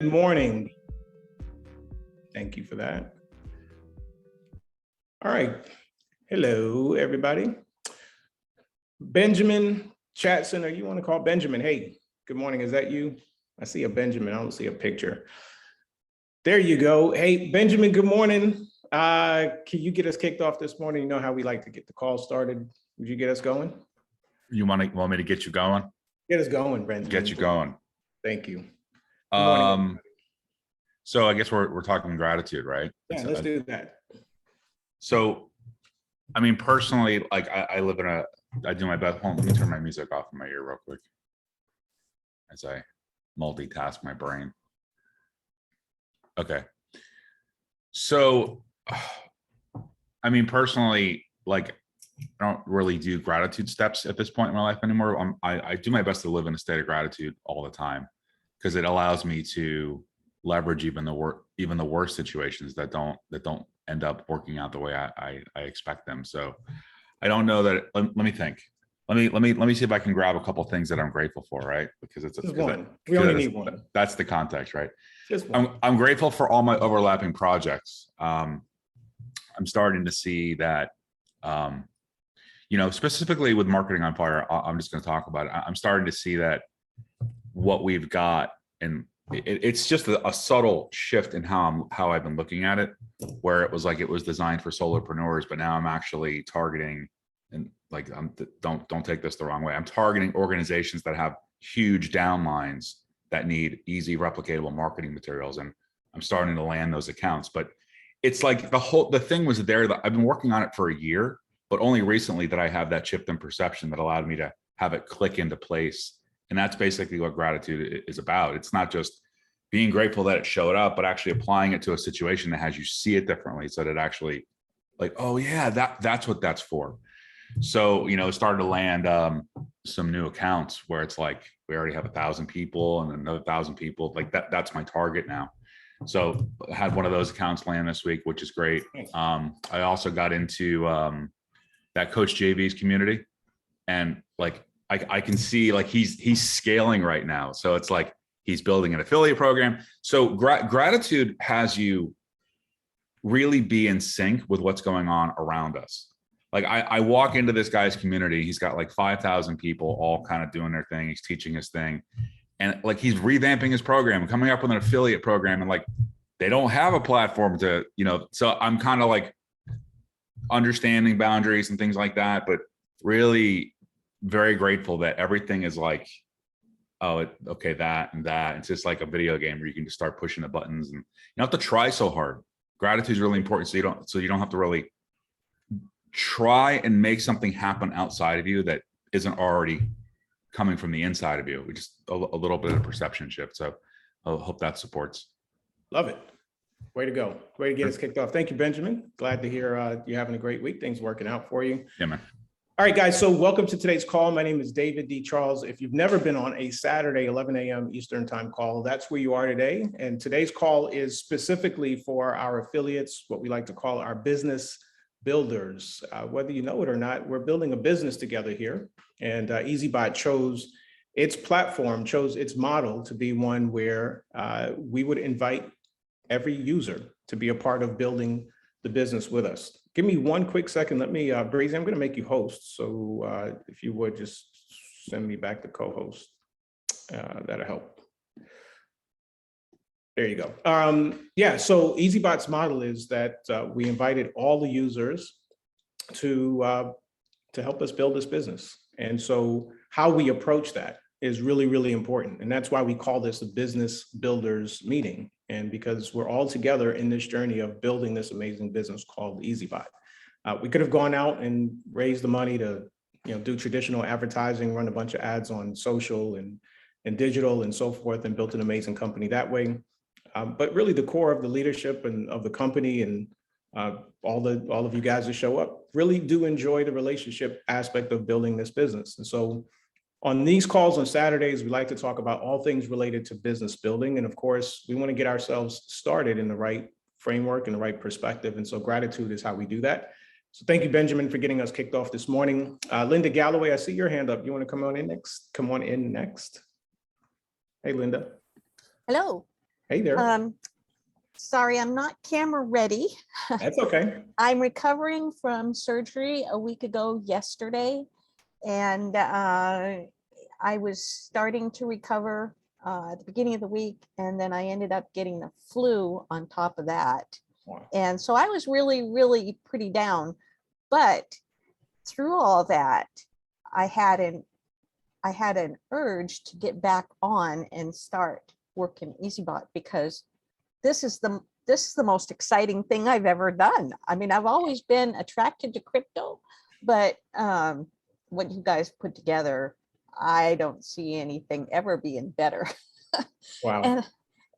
Good morning. Thank you for that. All right. Hello, everybody. Benjamin Chatson, or you want to call Benjamin? Hey, good morning. Is that you? I see a Benjamin. I don't see a picture. There you go. Hey, Benjamin, good morning. Can you get us kicked off this morning? You know how we like to get the call started. Would you get us going? You want me to get you going? Get us going, Benjamin. Get you going. Thank you. Good morning. So I guess we're talking gratitude, right? Yeah, let's do that. So, I mean, personally, like I live in I do my best. Hold on, let me turn my music off in my ear real quick as I multitask my brain. Okay. So, I mean, personally, like I don't really do gratitude steps at this point in my life anymore. I do my best to live in a state of gratitude all the time because it allows me to leverage even the worst situations that don't end up working out the way I expect them. So I don't know that. Let me think. Let me see if I can grab a couple of things that I'm grateful for, right? Because it's just one. We only need one. That's the context, right? Just one. I'm grateful for all my overlapping projects. I'm starting to see that, you know, specifically with Marketing on Fire, I'm just going to talk about it. I'm starting to see that what we've got, and it's just a subtle shift in how I've been looking at it, where it was like it was designed for solopreneurs, but now I'm actually targeting, and like don't take this the wrong way, I'm targeting organizations that have huge downlines that need easy replicatable marketing materials, and I'm starting to land those accounts. But it's like the thing was there that I've been working on it for a year, but only recently that I have that shift in perception that allowed me to have it click into place. And that's basically what gratitude is about. It's not just being grateful that it showed up, but actually applying it to a situation that has you see it differently, so that it actually like, oh yeah, that's what that's for. So, you know, started to land some new accounts where it's like, we already have 1,000 people and another 1,000 people. Like that's my target now. So I had one of those accounts land this week, which is great. I also got into that Coach JV's community, and like, I can see like he's scaling right now. So it's like he's building an affiliate program. So gratitude has you really be in sync with what's going on around us. Like I walk into this guy's community. He's got like 5,000 people all kind of doing their thing. He's teaching his thing. And like he's revamping his program, coming up with an affiliate program. And like they don't have a platform to, you know, so I'm kind of like understanding boundaries and things like that, but really very grateful that everything is like, oh, okay, that and that. It's just like a video game where you can just start pushing the buttons, and you don't have to try so hard. Gratitude is really important, so you don't have to really try and make something happen outside of you that isn't already coming from the inside of you. We just a little bit of a perception shift. So I hope that supports. Love it. Way to go. Way to get us kicked off. Thank you, Benjamin. Glad to hear you're having a great week. Things working out for you. Yeah, man. All right, guys, so welcome to today's call. My name is David D. Charles. If you've never been on a Saturday, 11 a.m. Eastern time call, that's where you are today. And today's call is specifically for our affiliates, what we like to call our business builders. Whether you know it or not, we're building a business together here. And Eazybot chose its platform, chose its model to be one where we would invite every user to be a part of building the business with us. Give me one quick second. Let me, Breezy, I'm going to make you host. So if you would just send me back the co-host, that'll help. There you go. Yeah, so Eazybot's model is that we invited all the users to help us build this business. And so how we approach that is really, really important. And that's why we call this a business builders meeting. And because we're all together in this journey of building this amazing business called Eazybot. We could have gone out and raised the money to, you know, do traditional advertising, run a bunch of ads on social and digital and so forth, and built an amazing company that way. But really the core of the leadership and of the company and all of you guys that show up really do enjoy the relationship aspect of building this business. And so on these calls on Saturdays, we like to talk about all things related to business building. And of course, we want to get ourselves started in the right framework and the right perspective. And so gratitude is how we do that. So thank you, Benjamin, for getting us kicked off this morning. Linda Galloway, I see your hand up. You want to come on in next? Come on in next. Hey, Linda. Hello. Hey there. Sorry, I'm not camera ready. That's okay. I'm recovering from surgery a week ago yesterday, and I was starting to recover at the beginning of the week, and then I ended up getting the flu on top of that. Wow. And so I was really pretty down. But through all that, I had an urge to get back on and start working Eazybot, because this is the most exciting thing I've ever done. I mean, I've always been attracted to crypto, but what you guys put together, I don't see anything ever being better. Wow.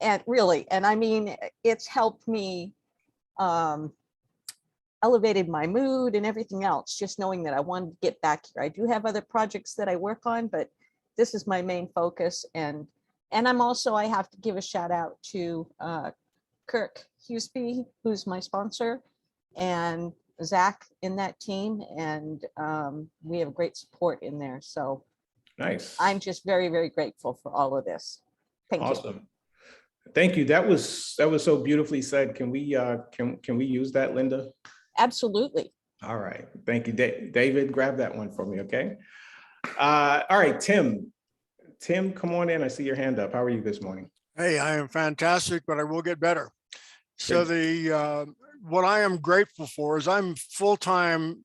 And really, and I mean, it's helped me, elevated my mood and everything else, just knowing that I wanted to get back here. I do have other projects that I work on, but this is my main focus. And I'm also, I have to give a shout out to Kirk Huseby, who's my sponsor, and Zach in that team. And we have great support in there. So Nice. I'm just very grateful for all of this. Thank you. Awesome. Thank you. That was so beautifully said. Can we use that, Linda? Absolutely. All right. Thank you. David, grab that one for me, okay? All right, Tim. Tim, come on in. I see your hand up. How are you this morning? Hey, I am fantastic, but I will get better. So what I am grateful for is I'm full-time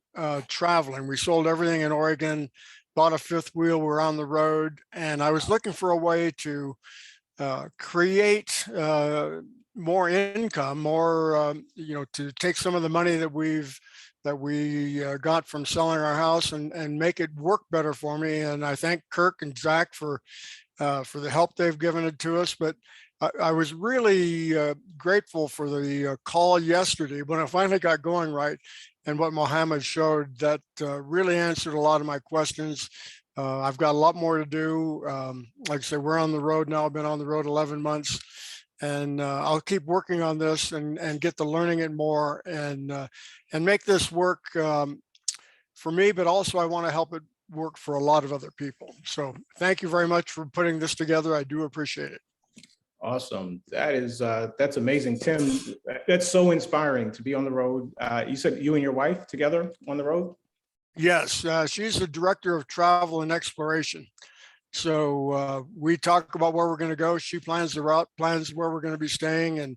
traveling. We sold everything in Oregon, bought a fifth wheel, we're on the road, and I was looking for a way to create more income, more, to take some of the money that we got from selling our house and make it work better for me. And I thank Kirk and Zach for the help they've given it to us. But I was really grateful for the call yesterday when I finally got going right, and what Mohammed showed that really answered a lot of my questions. I've got a lot more to do. Like I said, we're on the road now. I've been on the road 11 months, and I'll keep working on this and get to learning it more and make this work for me, but also I want to help it work for a lot of other people. So thank you very much for putting this together. I do appreciate it. Awesome. That's amazing, Tim. That's so inspiring to be on the road. You said you and your wife together on the road? Yes, she's the director of travel and exploration. So we talk about where we're going to go. She plans the route, plans where we're going to be staying. And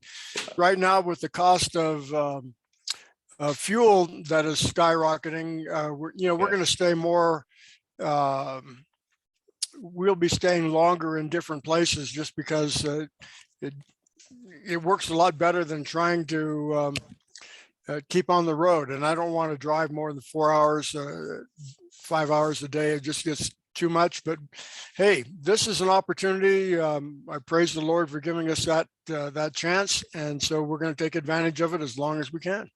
right now, with the cost of fuel that is skyrocketing, we're going to stay more. We'll be staying longer in different places just because it works a lot better than trying to keep on the road. And I don't want to drive more than 4 hours, 5 hours a day. It just gets too much. But hey, this is an opportunity. I praise the Lord for giving us that chance. And so we're going to take advantage of it as long as we can.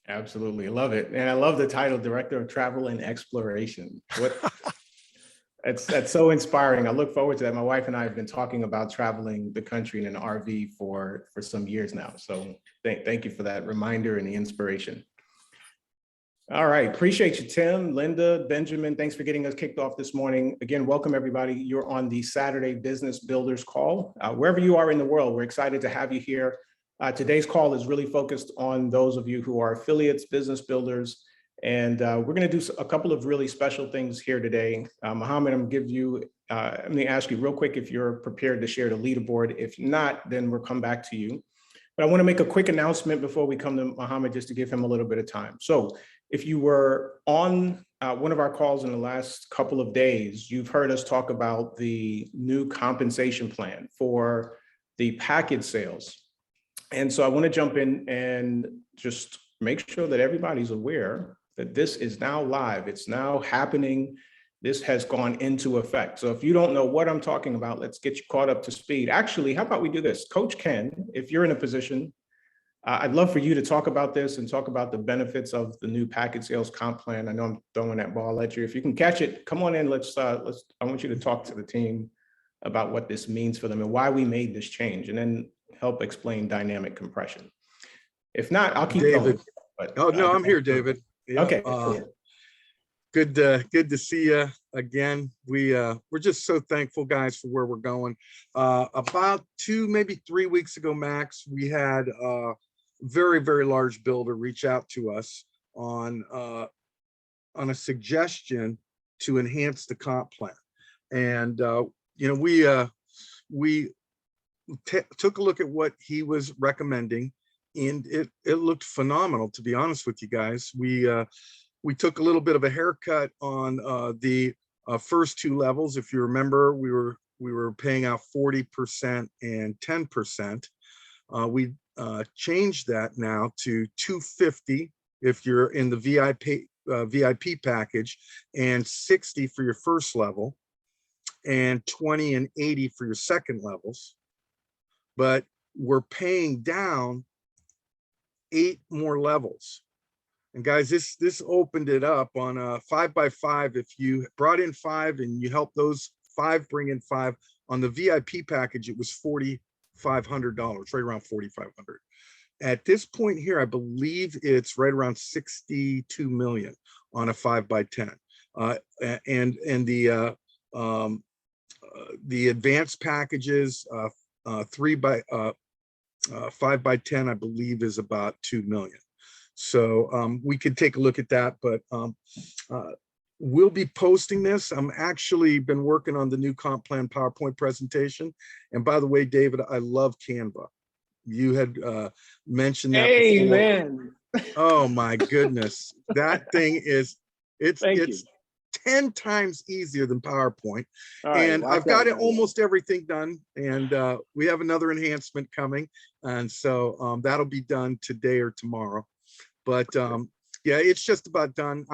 Absolutely. I love it. And I love the title, Director of Travel and Exploration. That's so inspiring. I look forward to that. My wife and I have been talking about traveling the country in an RV for some years now. So thank you for that reminder and the inspiration. All right. Appreciate you, Tim, Linda, Benjamin. Thanks for getting us kicked off this morning. Again, welcome everybody. You're on the Saturday Business Builders Call. Wherever you are in the world, we're excited to have you here. Today's call is really focused on those of you who are affiliates, business builders, and we're going to do a couple of really special things here today. Mohammed, I'm going to ask you real quick if you're prepared to share the leaderboard. If not, then we'll come back to you. But I want to make a quick announcement before we come to Mohammed, just to give him a little bit of time. So if you were on one of our calls in the last couple of days, you've heard us talk about the new compensation plan for the package sales. And so I want to jump in and just make sure that everybody's aware that this is now live. It's now happening. This has gone into effect. So if you don't know what I'm talking about, let's get you caught up to speed. Actually, how about we do this? Coach Ken, if you're in a position, I'd love for you to talk about this and talk about the benefits of the new package sales comp plan. I know I'm throwing that ball at you. If you can catch it, come on in. I want you to talk to the team about what this means for them and why we made this change, and then help explain dynamic compression. If not, I'll keep David. going. But, Oh, no, I'm here, David. Yeah, okay. Cool. Good to see you again. We're just so thankful, guys, for where we're going. About 2, maybe 3 weeks ago, max, we had a very, very large builder reach out to us on a suggestion to enhance the comp plan. And you know, we took a look at what he was recommending, and it looked phenomenal, to be honest with you guys. We took a little bit of a haircut on the first 2 levels. If you remember, we were paying out 40% and 10%. We changed that now to $250 if you're in the VIP package, and $60 for your first level, and $20 and $80 for your second levels. But we're paying down 8 more levels. And guys, this opened it up on a 5x5. If you brought in 5 and you helped those 5 bring in 5 on the VIP package, it was $4,500, right around $4,500. At this point here, I believe it's right around 62 million on a 5x10. And the advanced packages, 5x10, I believe, is about 2 million. So we could take a look at that, but we'll be posting this. I'm actually been working on the new comp plan PowerPoint presentation. And by the way, David, I love Canva. You had mentioned that before. Amen. Oh my goodness, that thing is it's 10 times easier than PowerPoint. And I've got it almost everything done, and we have another enhancement coming, and so that'll be done today or tomorrow. But yeah, it's just about done.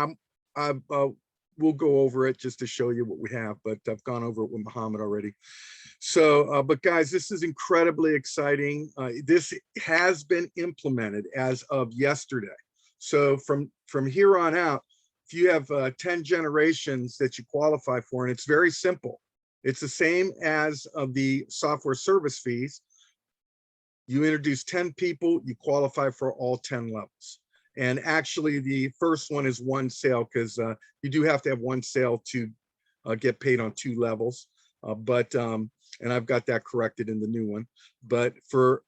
We'll go over it just to show you what we have, but I've gone over it with Muhammad already. So, but guys, this is incredibly exciting. This has been implemented as of yesterday. So from here on out, if you have 10 generations that you qualify for, and it's very simple. It's the same as of the software service fees. You introduce 10 people, you qualify for all 10 levels. And actually the first one is 1 sale, because you do have to have 1 sale to get paid on 2 levels. And I've got that corrected in the new one. But for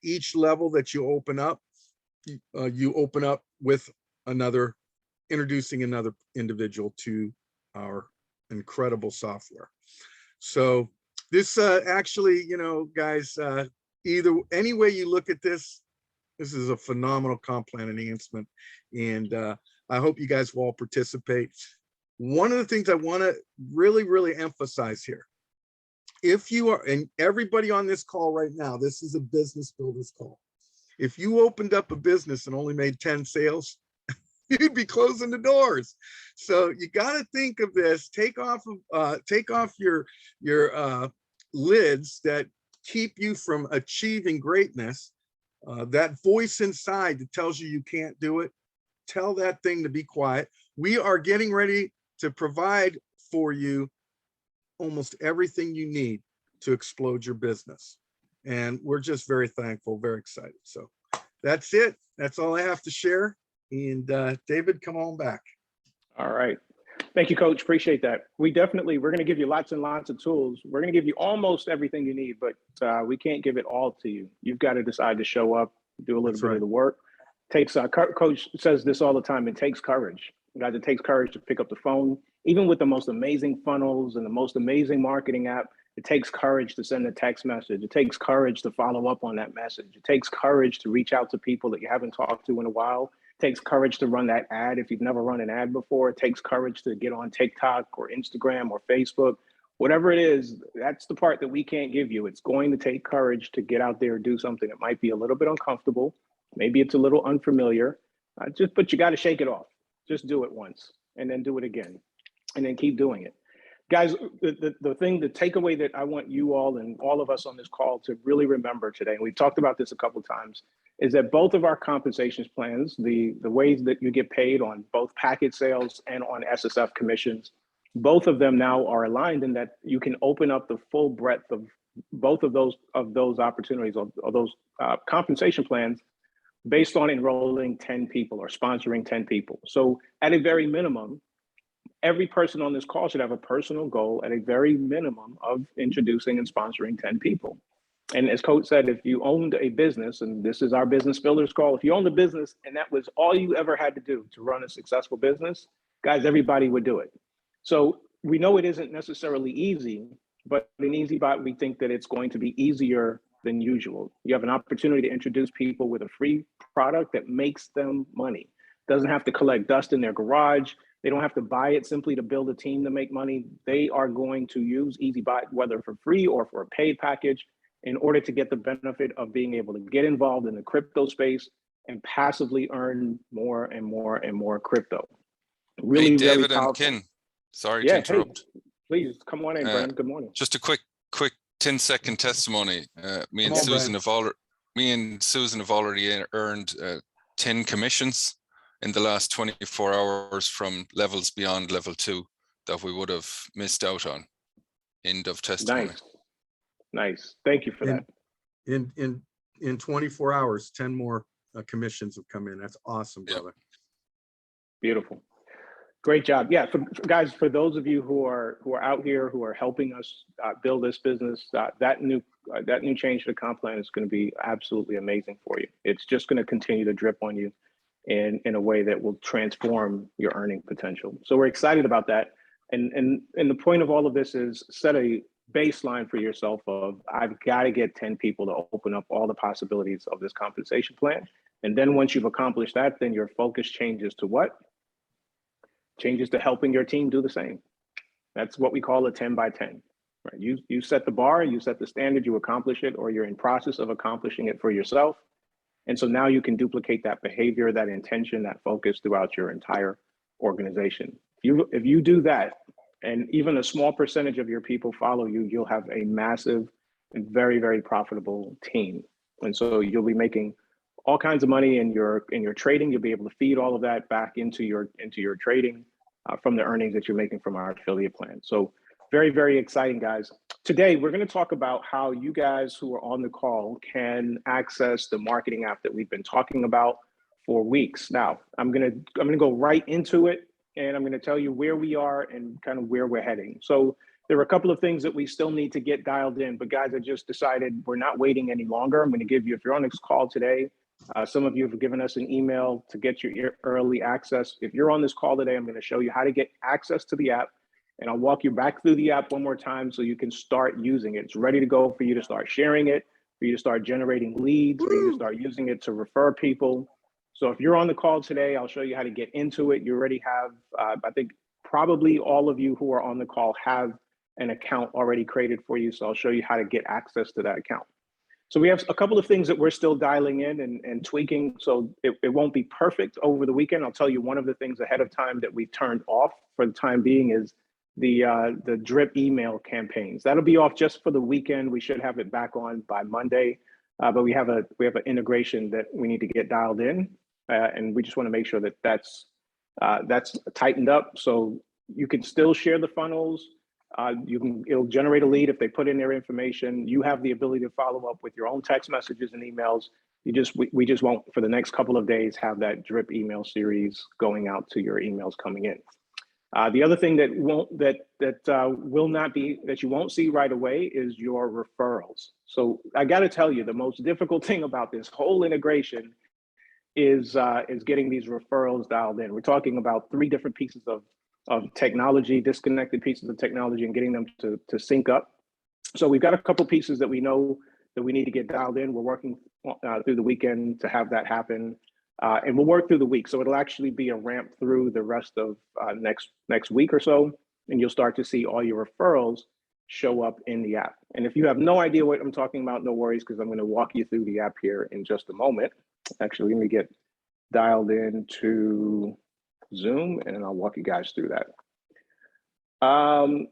each level that you open up with introducing another individual to our incredible software. So this actually, you know, guys, any way you look at this, this is a phenomenal comp plan enhancement, and I hope you guys will all participate. One of the things I want to really, really emphasize here, if you are, and everybody on this call right now, this is a business builders call. If you opened up a business and only made 10 sales, you'd be closing the doors. So you got to think of this. Take off your lids that keep you from achieving greatness. That voice inside that tells you can't do it, tell that thing to be quiet. We are getting ready to provide for you almost everything you need to explode your business. And we're just very thankful, very excited. So that's it. That's all I have to share. And David, come on back. All right. Thank you, Coach. Appreciate that. We're going to give you lots and lots of tools. We're going to give you almost everything you need, but we can't give it all to you. You've got to decide to show up, do a little bit of the work. Takes Coach says this all the time. It takes courage. Guys, it takes courage to pick up the phone, even with the most amazing funnels and the most amazing marketing app. It takes courage to send a text message. It takes courage to follow up on that message. It takes courage to reach out to people that you haven't talked to in a while. It takes courage to run that ad if you've never run an ad before. It takes courage to get on TikTok or Instagram or Facebook. Whatever it is, that's the part that we can't give you. It's going to take courage to get out there and do something that might be a little bit uncomfortable. Maybe it's a little unfamiliar, but you got to shake it off. Just do it once and then do it again and then keep doing it. Guys, the takeaway that I want you all and all of us on this call to really remember today, and we've talked about this a couple of times, is that both of our compensation plans, the ways that you get paid on both package sales and on SSF commissions, both of them now are aligned in that you can open up the full breadth of both of those opportunities or those compensation plans based on enrolling 10 people or sponsoring 10 people. So at a very minimum, every person on this call should have a personal goal at a very minimum of introducing and sponsoring 10 people. And as Coach said, if you owned a business, and this is our business builders call, if you owned a business and that was all you ever had to do to run a successful business, guys, everybody would do it. So we know it isn't necessarily easy, but in Eazybot, we think that it's going to be easier than usual. You have an opportunity to introduce people with a free product that makes them money. Doesn't have to collect dust in their garage. They don't have to buy it simply to build a team to make money. They are going to use Eazybot, whether for free or for a paid package, in order to get the benefit of being able to get involved in the crypto space and passively earn more and more and more crypto. Really, Hey, David really and powerful. Ken, sorry to Yeah, hey, interrupt. please come on in, Uh, Brandon. Good morning. Just a quick 10-second testimony. Me and Come on, Susan have already earned 10 commissions in the last 24 hours from levels beyond level 2 that we would have missed out on. End of testimony. Nice. Nice. Thank you for that. In 24 hours, 10 more commissions have come in. That's awesome, Yep. brother. Beautiful. Great job. Yeah, guys, for those of you who are out here who are helping us build this business, that new change to the comp plan is going to be absolutely amazing for you. It's just going to continue to drip on you in a way that will transform your earning potential. So we're excited about that. And the point of all of this is set a baseline for yourself of, I've got to get 10 people to open up all the possibilities of this compensation plan. And then once you've accomplished that, then your focus changes to what? Changes to helping your team do the same. That's what we call a 10 by 10, right? You set the bar, you set the standard, you accomplish it, or you're in process of accomplishing it for yourself. And so now you can duplicate that behavior, that intention, that focus throughout your entire organization. If you do that, and even a small percentage of your people follow you, you'll have a massive and very, very profitable team. And so you'll be making all kinds of money in your trading. You'll be able to feed all of that back into your trading from the earnings that you're making from our affiliate plan. So very, very exciting, guys. Today, we're going to talk about how you guys who are on the call can access the marketing app that we've been talking about for weeks. Now, I'm going to go right into it, and I'm going to tell you where we are and kind of where we're heading. So there are a couple of things that we still need to get dialed in, but guys, I just decided we're not waiting any longer. I'm going to give you, if you're on this call today, some of you have given us an email to get your early access. If you're on this call today, I'm going to show you how to get access to the app, and I'll walk you back through the app one more time so you can start using it. It's ready to go for you to start sharing it, for you to start generating leads, for you to start using it to refer people. So if you're on the call today, I'll show you how to get into it. You already have, I think probably all of you who are on the call have an account already created for you. So I'll show you how to get access to that account. So we have a couple of things that we're still dialing in and tweaking. So it won't be perfect over the weekend. I'll tell you one of the things ahead of time that we've turned off for the time being is the drip email campaigns. That'll be off just for the weekend. We should have it back on by Monday, but we have an integration that we need to get dialed in, and we just want to make sure that that's tightened up. So you can still share the funnels. It'll generate a lead if they put in their information. You have the ability to follow up with your own text messages and emails. We just won't, for the next couple of days, have that drip email series going out to your emails coming in. The other thing that you won't see right away is your referrals. So I got to tell you, the most difficult thing about this whole integration is getting these referrals dialed in. We're talking about 3 different pieces of technology, disconnected pieces of technology, and getting them to sync up. So we've got a couple pieces that we know that we need to get dialed in. We're working through the weekend to have that happen. And we'll work through the week. So it'll actually be a ramp through the rest of next week or so. And you'll start to see all your referrals show up in the app. And if you have no idea what I'm talking about, no worries, because I'm going to walk you through the app here in just a moment. Actually, let me get dialed into Zoom, and then I'll walk you guys through that. All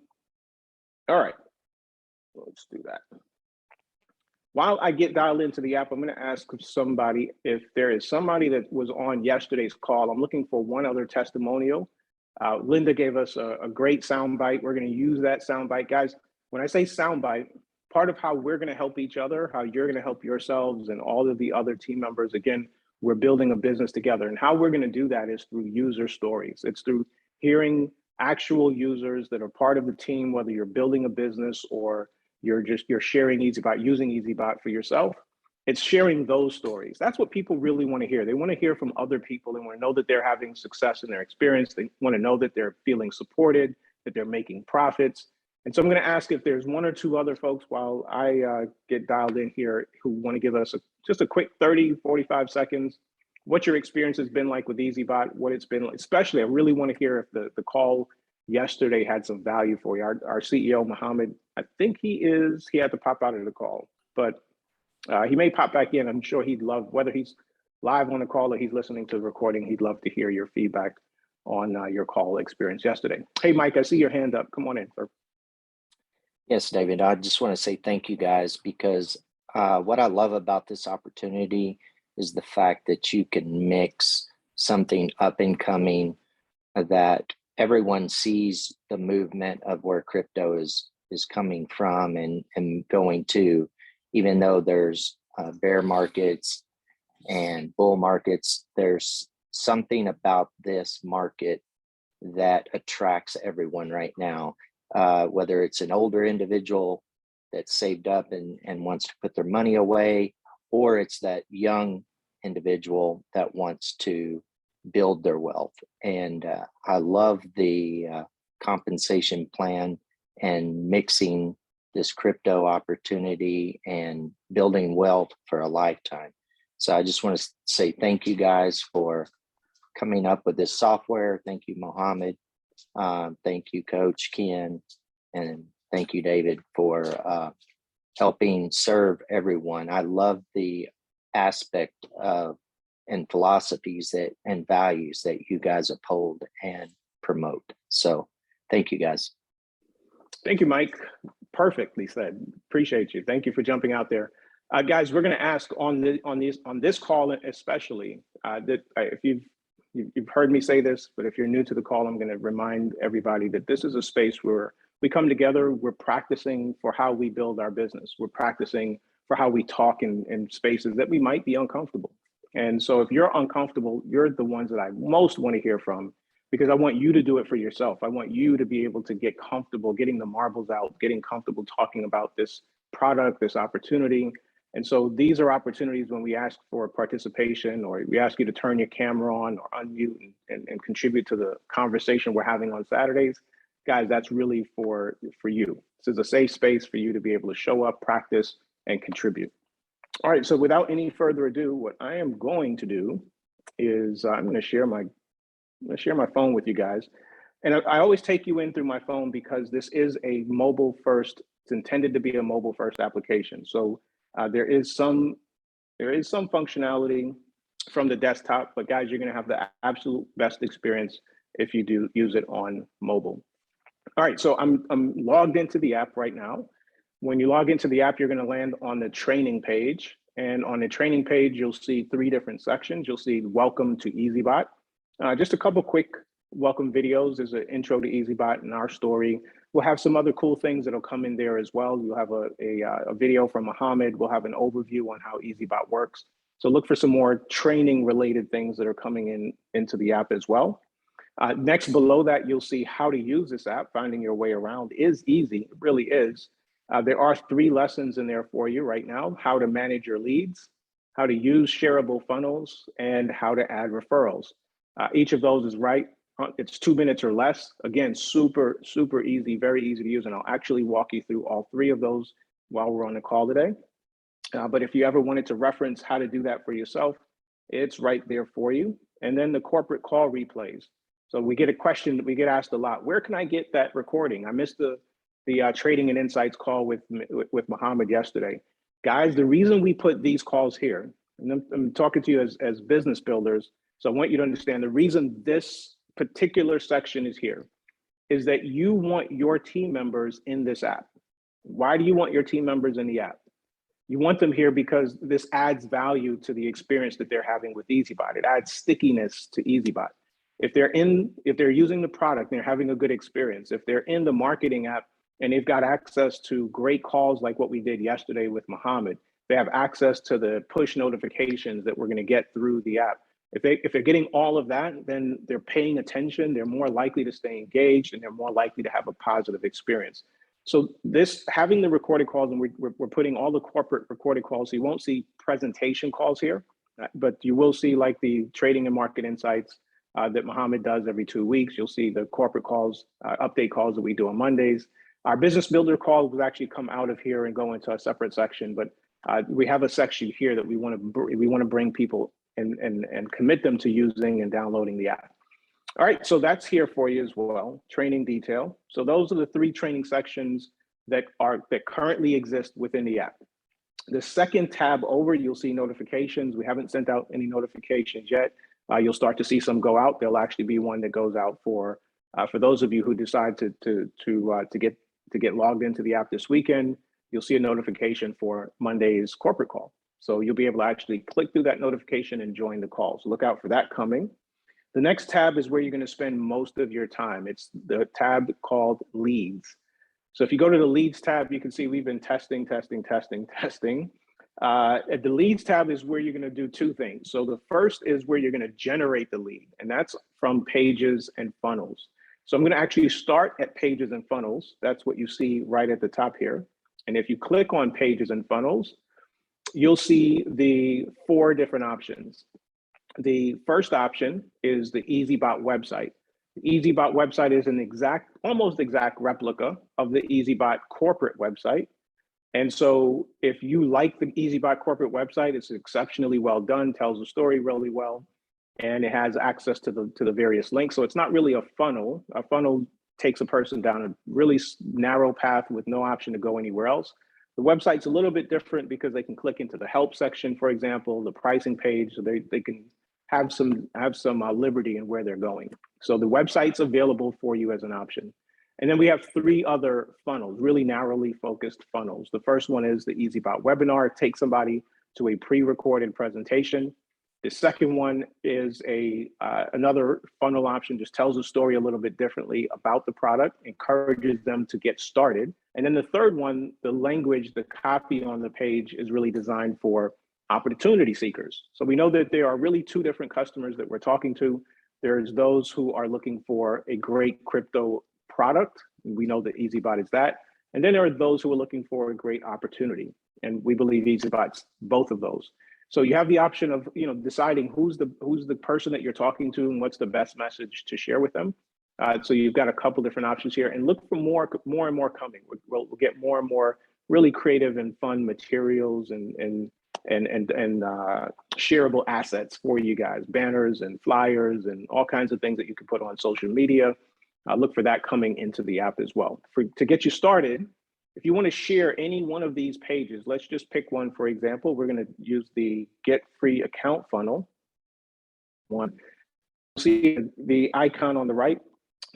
right, let's do that. While I get dialed into the app, I'm going to ask somebody if there is somebody that was on yesterday's call. I'm looking for one other testimonial. Linda gave us a great soundbite. We're going to use that soundbite. Guys, when I say soundbite, part of how we're going to help each other, how you're going to help yourselves and all of the other team members, again, we're building a business together. And how we're going to do that is through user stories. It's through hearing actual users that are part of the team, whether you're building a business or you're sharing Eazybot, using Eazybot for yourself. It's sharing those stories. That's what people really want to hear. They want to hear from other people. They want to know that they're having success in their experience. They want to know that they're feeling supported, that they're making profits. And so I'm going to ask if there's one or two other folks while I get dialed in here who want to give us just a quick 30, 45 seconds, what your experience has been like with Eazybot, what it's been like. Especially, I really want to hear if the call yesterday had some value for you. Our CEO, Mohammed, I think he had to pop out of the call, but he may pop back in. I'm sure he'd love, whether he's live on the call or he's listening to the recording, he'd love to hear your feedback on your call experience yesterday. Hey, Mike, I see your hand up. Come on in, sir. Yes, David, I just want to say thank you guys, because what I love about this opportunity is the fact that you can mix something up and coming that everyone sees the movement of where crypto is coming from and going to, even though there's bear markets and bull markets, there's something about this market that attracts everyone right now. Whether it's an older individual that's saved up and wants to put their money away, or it's that young individual that wants to build their wealth. And I love the compensation plan and mixing this crypto opportunity and building wealth for a lifetime. So I just want to say thank you guys for coming up with this software. Thank you, Mohammed. Thank you, Coach Ken, and thank you, David, for helping serve everyone. I love the aspect of and philosophies and values that you guys uphold and promote. So thank you, guys. Thank you, Mike. Perfectly said. Appreciate you. Thank you for jumping out there. Guys, we're going to ask on this call especially, that if you've heard me say this, but if you're new to the call, I'm going to remind everybody that this is a space where we come together, we're practicing for how we build our business. We're practicing for how we talk in spaces that we might be uncomfortable. And so if you're uncomfortable, you're the ones that I most want to hear from, because I want you to do it for yourself. I want you to be able to get comfortable getting the marbles out, getting comfortable talking about this product, this opportunity. And so these are opportunities when we ask for participation, or we ask you to turn your camera on or unmute and contribute to the conversation we're having on Saturdays. Guys, that's really for you. This is a safe space for you to be able to show up, practice, and contribute. All right, so without any further ado, what I am going to do is I'm going to share my phone with you guys. And I always take you in through my phone because this is a mobile first. It's intended to be a mobile first application. So there is some functionality from the desktop, but guys, you're going to have the absolute best experience if you do use it on mobile. All right, so I'm logged into the app right now. When you log into the app, you're going to land on the training page. And on the training page, you'll see 3 different sections. You'll see welcome to Eazybot. Just a couple quick welcome videos. There's an intro to Eazybot and our story. We'll have some other cool things that'll come in there as well. You'll have a video from Mohammed. We'll have an overview on how Eazybot works. So look for some more training related things that are coming into the app as well. Next below that, you'll see how to use this app. Finding your way around is easy, it really is. There are 3 lessons in there for you right now: how to manage your leads, how to use shareable funnels, and how to add referrals. Each of those is right. It's 2 minutes or less. Again, super, super easy, very easy to use. And I'll actually walk you through all 3 of those while we're on the call today. But if you ever wanted to reference how to do that for yourself, it's right there for you. And then the corporate call replays. So we get a question that we get asked a lot: where can I get that recording? I missed the Trading and Insights call with Mohammed yesterday. Guys, the reason we put these calls here, and I'm talking to you as business builders, so I want you to understand the reason this particular section is here is that you want your team members in this app. Why do you want your team members in the app? You want them here because this adds value to the experience that they're having with Eazybot. It adds stickiness to Eazybot. If they're using the product, they're having a good experience. If they're in the marketing app and they've got access to great calls like what we did yesterday with Mohammed, They have access to the push notifications that we're going to get through the app. If they're getting all of that, then they're paying attention, they're more likely to stay engaged, and they're more likely to have a positive experience. So this, having the recorded calls, and we're putting all the corporate recorded calls, so you won't see presentation calls here, but you will see like the trading and market insights that Mohammed does every 2 weeks. You'll see the corporate calls, update calls that we do on Mondays. Our business builder call will actually come out of here and go into a separate section, but we have a section here that we want to bring people and commit them to using and downloading the app. All right, so that's here for you as well, training detail. So those are the 3 training sections that currently exist within the app. The second tab over, you'll see notifications. We haven't sent out any notifications yet. You'll start to see some go out. There'll actually be one that goes out for those of you who decide to get logged into the app this weekend. You'll see a notification for Monday's corporate call. So you'll be able to actually click through that notification and join the call. So look out for that coming. The next tab is where you're going to spend most of your time. It's the tab called Leads. So if you go to the Leads tab, you can see we've been testing. The Leads tab is where you're going to do 2 things. So the first is where you're going to generate the lead, and that's from pages and funnels. So I'm going to actually start at pages and funnels. That's what you see right at the top here. And if you click on pages and funnels, you'll see the 4 different options. The first option is the Eazybot website. The Eazybot website is an almost exact replica of the Eazybot corporate website. And so if you like the Eazybot corporate website, it's exceptionally well done, tells the story really well, and it has access to the various links. So it's not really a funnel. A funnel takes a person down a really narrow path with no option to go anywhere else. The website's a little bit different because they can click into the help section, for example, the pricing page, so they can have some liberty in where they're going. So the website's available for you as an option. And then we have 3 other funnels, really narrowly focused funnels. The first one is the Eazybot webinar. It takes somebody to a pre-recorded presentation. The second one is another funnel option, just tells the story a little bit differently about the product, encourages them to get started. And then the third one, the language, the copy on the page is really designed for opportunity seekers. So we know that there are really 2 different customers that we're talking to. There's those who are looking for a great crypto product. We know that Eazybot is that. And then there are those who are looking for a great opportunity. And we believe Eazybot's both of those. So you have the option of deciding who's the person that you're talking to and what's the best message to share with them. So you've got a couple different options here, and look for more and more coming. We'll get more and more really creative and fun materials and shareable assets for you guys, banners and flyers and all kinds of things that you can put on social media. Look for that coming into the app as well. To get you started, if you want to share any one of these pages, let's just pick one. For example, we're going to use the Get Free Account funnel. See the icon on the right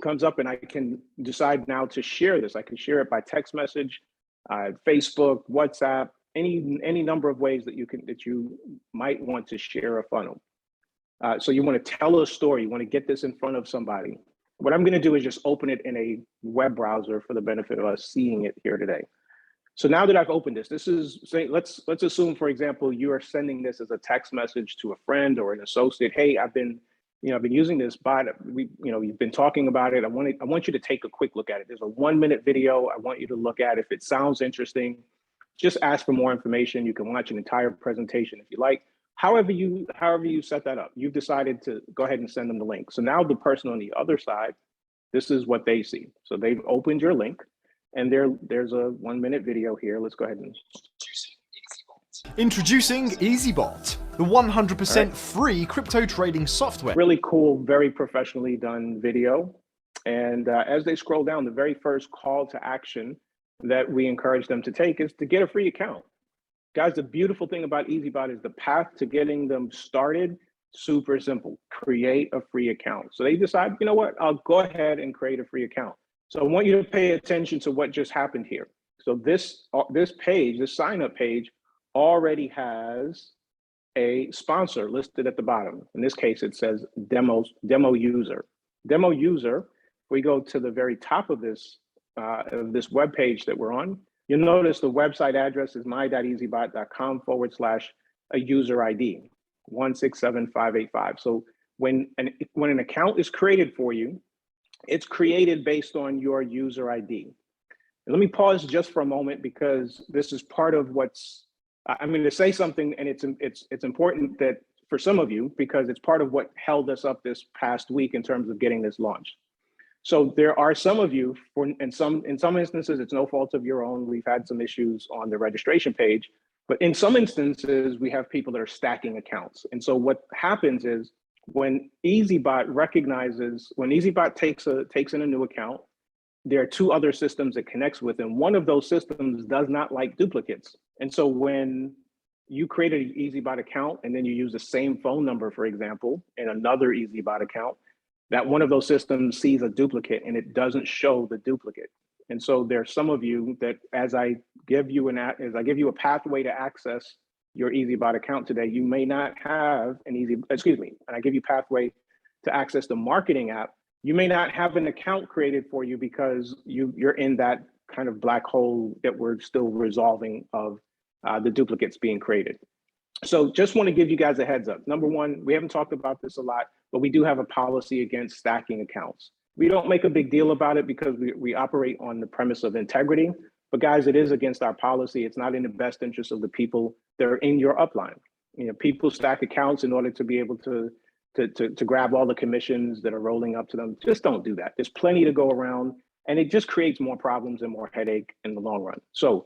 comes up, and I can decide now to share this. I can share it by text message, Facebook, WhatsApp, any number of ways that you might want to share a funnel. So you want to tell a story. You want to get this in front of somebody. What I'm going to do is just open it in a web browser for the benefit of us seeing it here today. So now that I've opened this is say let's assume, for example, you are sending this as a text message to a friend or an associate. Hey, I've been using this bot. You've been talking about it. I want you to take a quick look at it. There's a 1-minute video. I want you to look at it. If it sounds interesting, just ask for more information. You can watch an entire presentation if you like. However you set that up, you've decided to go ahead and send them the link. So now the person on the other side, this is what they see. So they've opened your link, and there's a 1-minute video here. Let's go ahead and introducing Eazybot, the 100% free crypto trading software. Really cool, very professionally done video. And as they scroll down, the very first call to action that we encourage them to take is to get a free account. Guys, the beautiful thing about Eazybot is the path to getting them started, super simple. Create a free account. So they decide, you know what, I'll go ahead and create a free account. So I want you to pay attention to what just happened here. So this page, this sign up page, already has a sponsor listed at the bottom. In this case, it says demo user. Demo user, we go to the very top of this web page that we're on. you'll notice the website address is my.eazybot.com/a user ID 167585. So when an account is created for you, it's created based on your user ID. And let me pause just for a moment, because this is part of what's, I'm going to say something, and it's important that for some of you, because it's part of what held us up this past week in terms of getting this launched. So there are some of you, in some instances, it's no fault of your own. We've had some issues on the registration page, but in some instances, we have people that are stacking accounts. And so what happens is when Eazybot takes in a new account, there are two other systems it connects with, and one of those systems does not like duplicates. And so when you create an Eazybot account and then you use the same phone number, for example, in another Eazybot account, that one of those systems sees a duplicate and it doesn't show the duplicate. And so there's some of you that as I give you a pathway to access your Eazybot account today, you may not have and I give you pathway to access the marketing app, you may not have an account created for you because you're in that kind of black hole that we're still resolving of the duplicates being created. So just want to give you guys a heads up. Number one, we haven't talked about this a lot, but we do have a policy against stacking accounts. We don't make a big deal about it because we operate on the premise of integrity, but guys, it is against our policy. It's not in the best interest of the people that are in your upline. You know, people stack accounts in order to be able to grab all the commissions that are rolling up to them. Just don't do that. There's plenty to go around, and it just creates more problems and more headache in the long run. So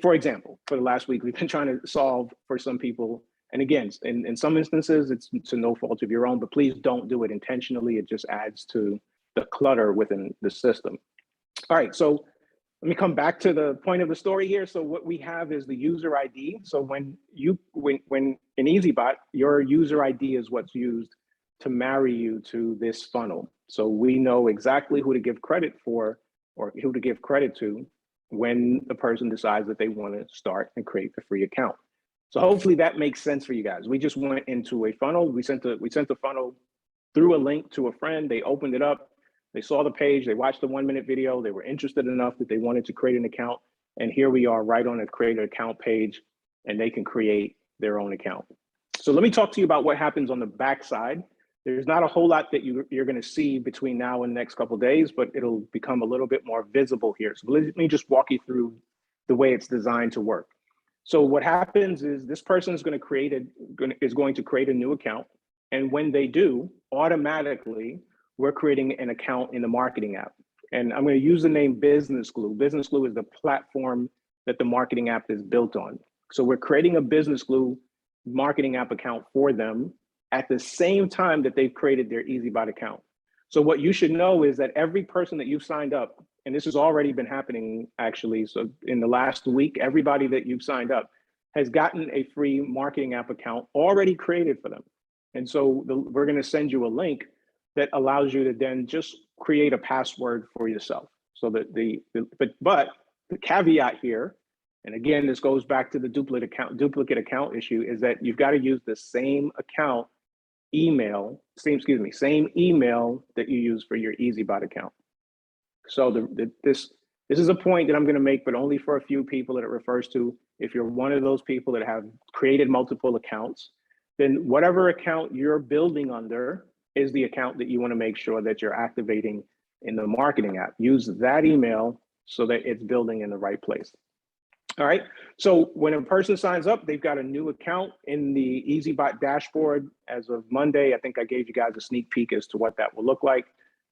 for example, for the last week, we've been trying to solve for some people. And again, in some instances, it's to no fault of your own, but please don't do it intentionally. It just adds to the clutter within the system. All right, so let me come back to the point of the story here. So what we have is the user ID. So when in Eazybot, your user ID is what's used to marry you to this funnel. So we know exactly who to give credit for or who to give credit to when the person decides that they want to start and create a free account. So hopefully that makes sense for you guys. We just went into a funnel. We sent the funnel through a link to a friend. They opened it up. They saw the page. They watched the 1-minute video. They were interested enough that they wanted to create an account. And here we are right on a create an account page, and they can create their own account. So let me talk to you about what happens on the backside. There's not a whole lot that you're going to see between now and the next couple of days, but it'll become a little bit more visible here. So let me just walk you through the way it's designed to work. So what happens is this person is going to create a new account. And when they do, automatically, we're creating an account in the marketing app. And I'm going to use the name Business Glue. Business Glue is the platform that the marketing app is built on. So we're creating a Business Glue marketing app account for them at the same time that they've created their Eazybot account. So what you should know is that every person that you've signed up, and this has already been happening actually, so in the last week, everybody that you've signed up has gotten a free marketing app account already created for them. And so we're going to send you a link that allows you to then just create a password for yourself. So that but the caveat here, and again, this goes back to the duplicate account issue, is that you've got to use the same account same email that you use for your Eazybot account. So this is a point that I'm going to make, but only for a few people that it refers to. If you're one of those people that have created multiple accounts, then whatever account you're building under is the account that you want to make sure that you're activating in the marketing app. Use that email so that it's building in the right place. All right, so when a person signs up, they've got a new account in the Eazybot dashboard as of Monday. I think I gave you guys a sneak peek as to what that will look like.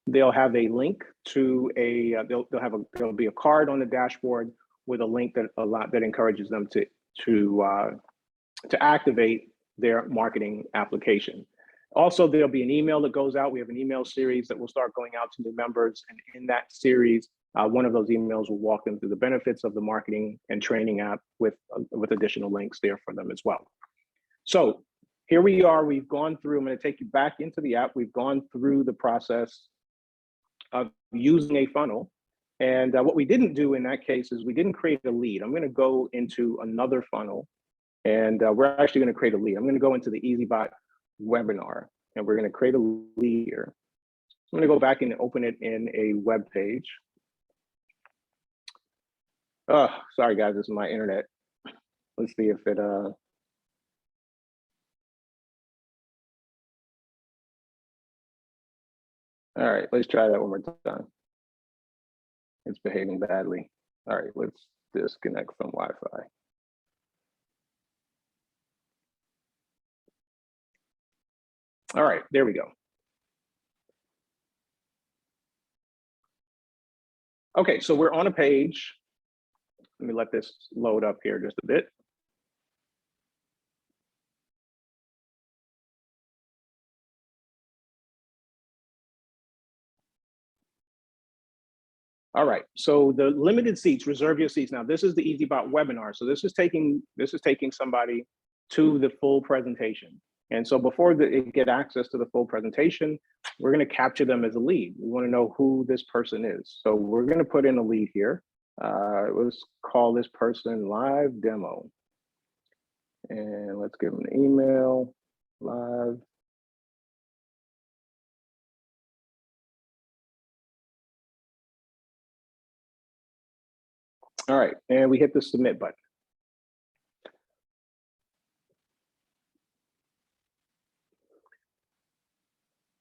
They'll have a link to there'll be a card on the dashboard with a link that encourages them to activate their marketing application. Also, there'll be an email that goes out. We have an email series that will start going out to new members. And in that series, one of those emails will walk them through the benefits of the marketing and training app with additional links there for them as well. So here we are. We've gone through, I'm going to take you back into the app. We've gone through the process of using a funnel. And what we didn't do in that case is we didn't create a lead. I'm going to go into another funnel, and we're actually going to create a lead. I'm going to go into the Eazybot webinar, and we're going to create a lead here. I'm going to go back and open it in a web page. Oh, sorry guys, this is my internet. Let's see if it all right, let's try that one more time. It's behaving badly. All right, let's disconnect from Wi-Fi. All right, there we go. Okay, so we're on a page. Let me let this load up here just a bit. All right, so the limited seats, reserve your seats. Now this is the Eazybot webinar. So this is taking somebody to the full presentation. And so before they get access to the full presentation, we're gonna capture them as a lead. We wanna know who this person is. So we're gonna put in a lead here. Let's call this person live demo. And let's give them an email, live. All right, and we hit the submit button.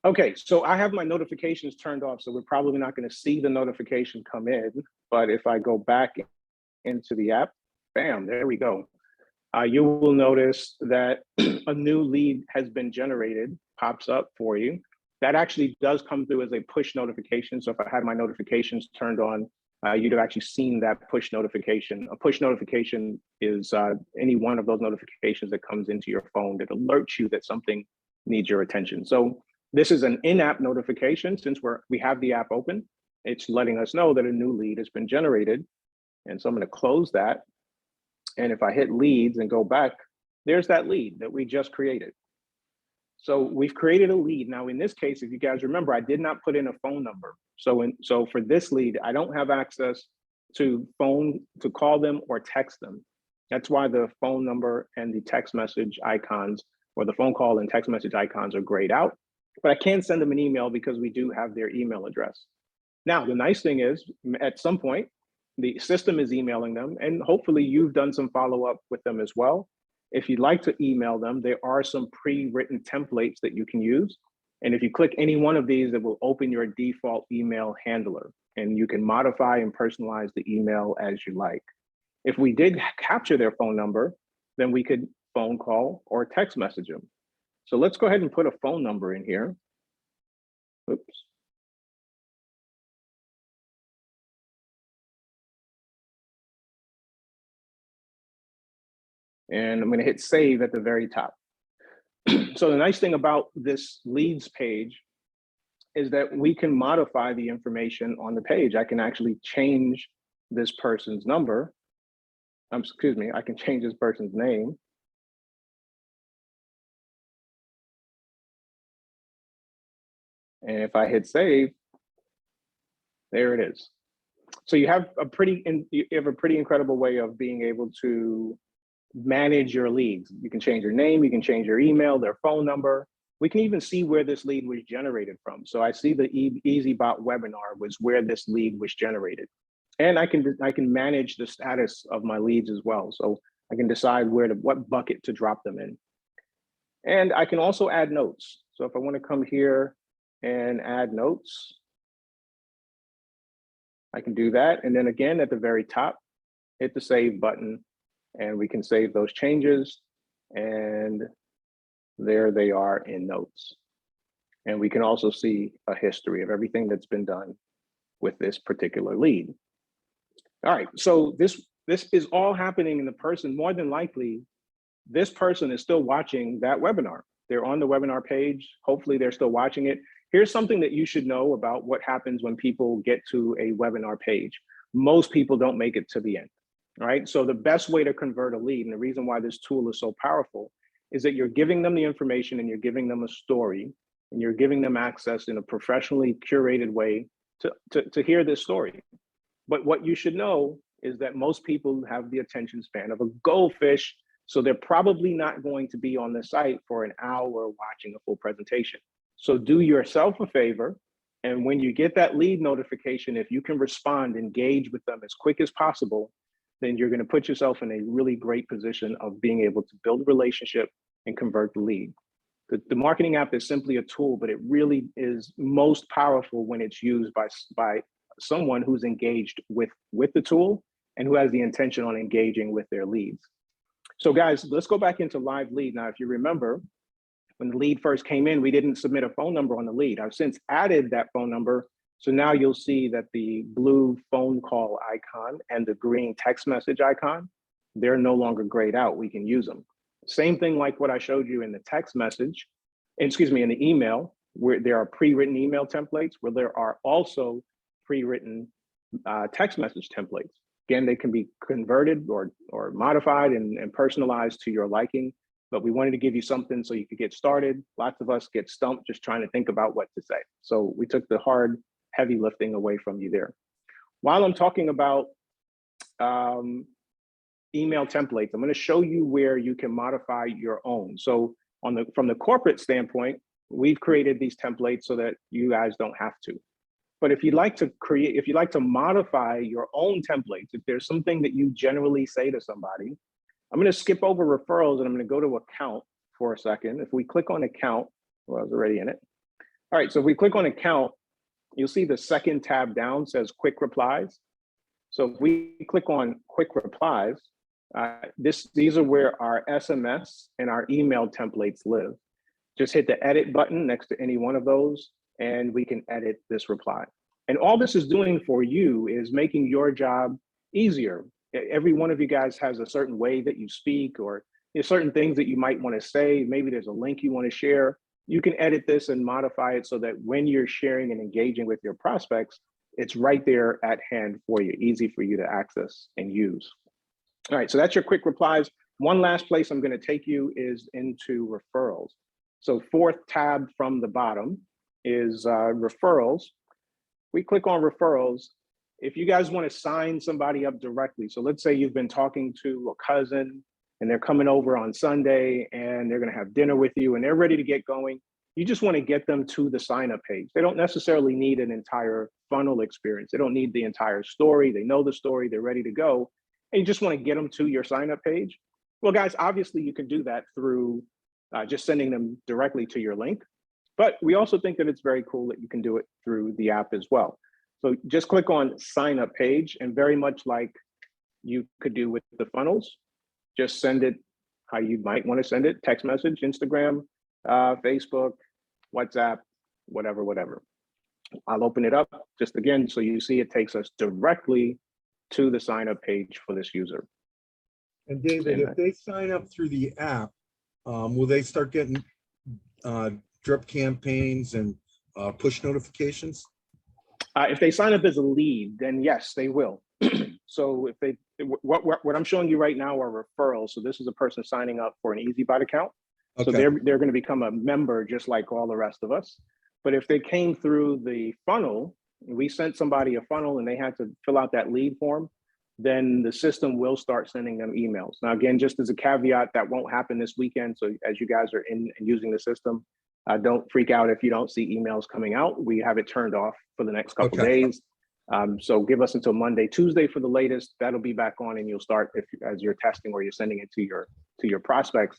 Okay, so I have my notifications turned off, so we're probably not going to see the notification come in. But if I go back into the app, bam, there we go. You will notice that a new lead has been generated, pops up for you. That actually does come through as a push notification. So if I had my notifications turned on, you'd have actually seen that push notification. A push notification is any one of those notifications that comes into your phone that alerts you that something needs your attention. So this is an in-app notification. Since we have the app open, it's letting us know that a new lead has been generated. And so I'm going to close that. And if I hit leads and go back, there's that lead that we just created. So we've created a lead. Now, in this case, if you guys remember, I did not put in a phone number. So for this lead, I don't have access to call them or text them. That's why the phone number and the text message icons, or the phone call and text message icons, are grayed out. But I can send them an email because we do have their email address. Now, the nice thing is, at some point, the system is emailing them, and hopefully you've done some follow-up with them as well. If you'd like to email them, there are some pre-written templates that you can use. And if you click any one of these, it will open your default email handler, and you can modify and personalize the email as you like. If we did capture their phone number, then we could phone call or text message them. So let's go ahead and put a phone number in here. Oops. And I'm going to hit save at the very top. So the nice thing about this leads page is that we can modify the information on the page. I can actually change this person's number. Excuse me, I can change this person's name. And if I hit save, there it is. So you have a pretty incredible way of being able to manage your leads. You can change your name, you can change your email, their phone number. We can even see where this lead was generated from. So I see the Eazybot webinar was where this lead was generated. And I can manage the status of my leads as well. So I can decide what bucket to drop them in. And I can also add notes. So if I want to come here and add notes, I can do that. And then again, at the very top, hit the save button, and we can save those changes. And there they are in notes. And we can also see a history of everything that's been done with this particular lead. All right, so this is all happening in the person. More than likely, this person is still watching that webinar. They're on the webinar page. Hopefully they're still watching it. Here's something that you should know about what happens when people get to a webinar page. Most people don't make it to the end, right? So the best way to convert a lead, and the reason why this tool is so powerful, is that you're giving them the information and you're giving them a story, and you're giving them access in a professionally curated way to hear this story. But what you should know is that most people have the attention span of a goldfish, so they're probably not going to be on the site for an hour watching a full presentation. So do yourself a favor, and when you get that lead notification, if you can respond, engage with them as quick as possible, then you're going to put yourself in a really great position of being able to build a relationship and convert the lead. The marketing app is simply a tool, but it really is most powerful when it's used by someone who's engaged with the tool and who has the intention on engaging with their leads. So guys, let's go back into live lead. Now, if you remember, when the lead first came in, we didn't submit a phone number on the lead. I've since added that phone number. So now you'll see that the blue phone call icon and the green text message icon, they're no longer grayed out. We can use them. Same thing like what I showed you in the text message, in the email, where there are pre-written email templates, where there are also pre-written text message templates. Again, they can be converted or modified and personalized to your liking, but we wanted to give you something so you could get started. Lots of us get stumped just trying to think about what to say. So we took the hard, heavy lifting away from you there. While I'm talking about email templates, I'm going to show you where you can modify your own. So from the corporate standpoint, we've created these templates so that you guys don't have to. But if you'd like to modify your own templates, if there's something that you generally say to somebody, I'm going to skip over referrals and I'm going to go to account for a second. If we click on account, well, I was already in it. All right, so if we click on account, you'll see the second tab down says quick replies. So if we click on quick replies, these are where our SMS and our email templates live. Just hit the edit button next to any one of those, and we can edit this reply. And all this is doing for you is making your job easier. Every one of you guys has a certain way that you speak, or there's certain things that you might want to say. Maybe there's a link you want to share. You can edit this and modify it so that when you're sharing and engaging with your prospects, it's right there at hand for you, easy for you to access and use. All right, so that's your quick replies. One last place I'm going to take you is into referrals. So fourth tab from the bottom is referrals. We click on referrals. If you guys want to sign somebody up directly, so let's say you've been talking to a cousin and they're coming over on Sunday and they're going to have dinner with you and they're ready to get going. You just want to get them to the sign up page. They don't necessarily need an entire funnel experience. They don't need the entire story. They know the story, they're ready to go. And you just want to get them to your sign up page. Well, guys, obviously you can do that through just sending them directly to your link. But we also think that it's very cool that you can do it through the app as well. So just click on sign up page, and very much like you could do with the funnels, just send it how you might want to send it, text message, Instagram, Facebook, WhatsApp, whatever. I'll open it up just again, so you see it takes us directly to the sign up page for this user. And David, if they sign up through the app, will they start getting drip campaigns and push notifications? If they sign up as a lead, then yes, they will. So if they, what I'm showing you right now are referrals. So this is a person signing up for an Eazybot account. Okay. So they're going to become a member just like all the rest of us. But if they came through the funnel, we sent somebody a funnel and they had to fill out that lead form, then the system will start sending them emails. Now, again, just as a caveat, that won't happen this weekend. So as you guys are in and using the system, don't freak out if you don't see emails coming out. We have it turned off for the next couple days. So give us until Monday, Tuesday for the latest. That'll be back on, and you'll start as you're testing or you're sending it to your prospects.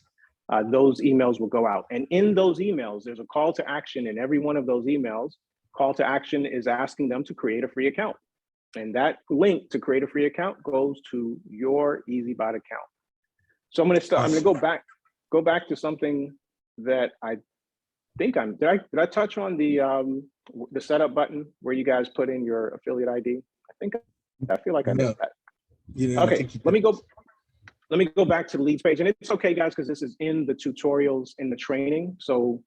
Those emails will go out, and in those emails, there's a call to action. In every one of those emails, call to action is asking them to create a free account, and that link to create a free account goes to your Eazybot account. So I'm going to go back to something that I think did I touch on the setup button where you guys put in your affiliate ID? I feel like I missed that. Okay, let me go back to the leads page, and it's okay, guys, because this is in the tutorials in the training. So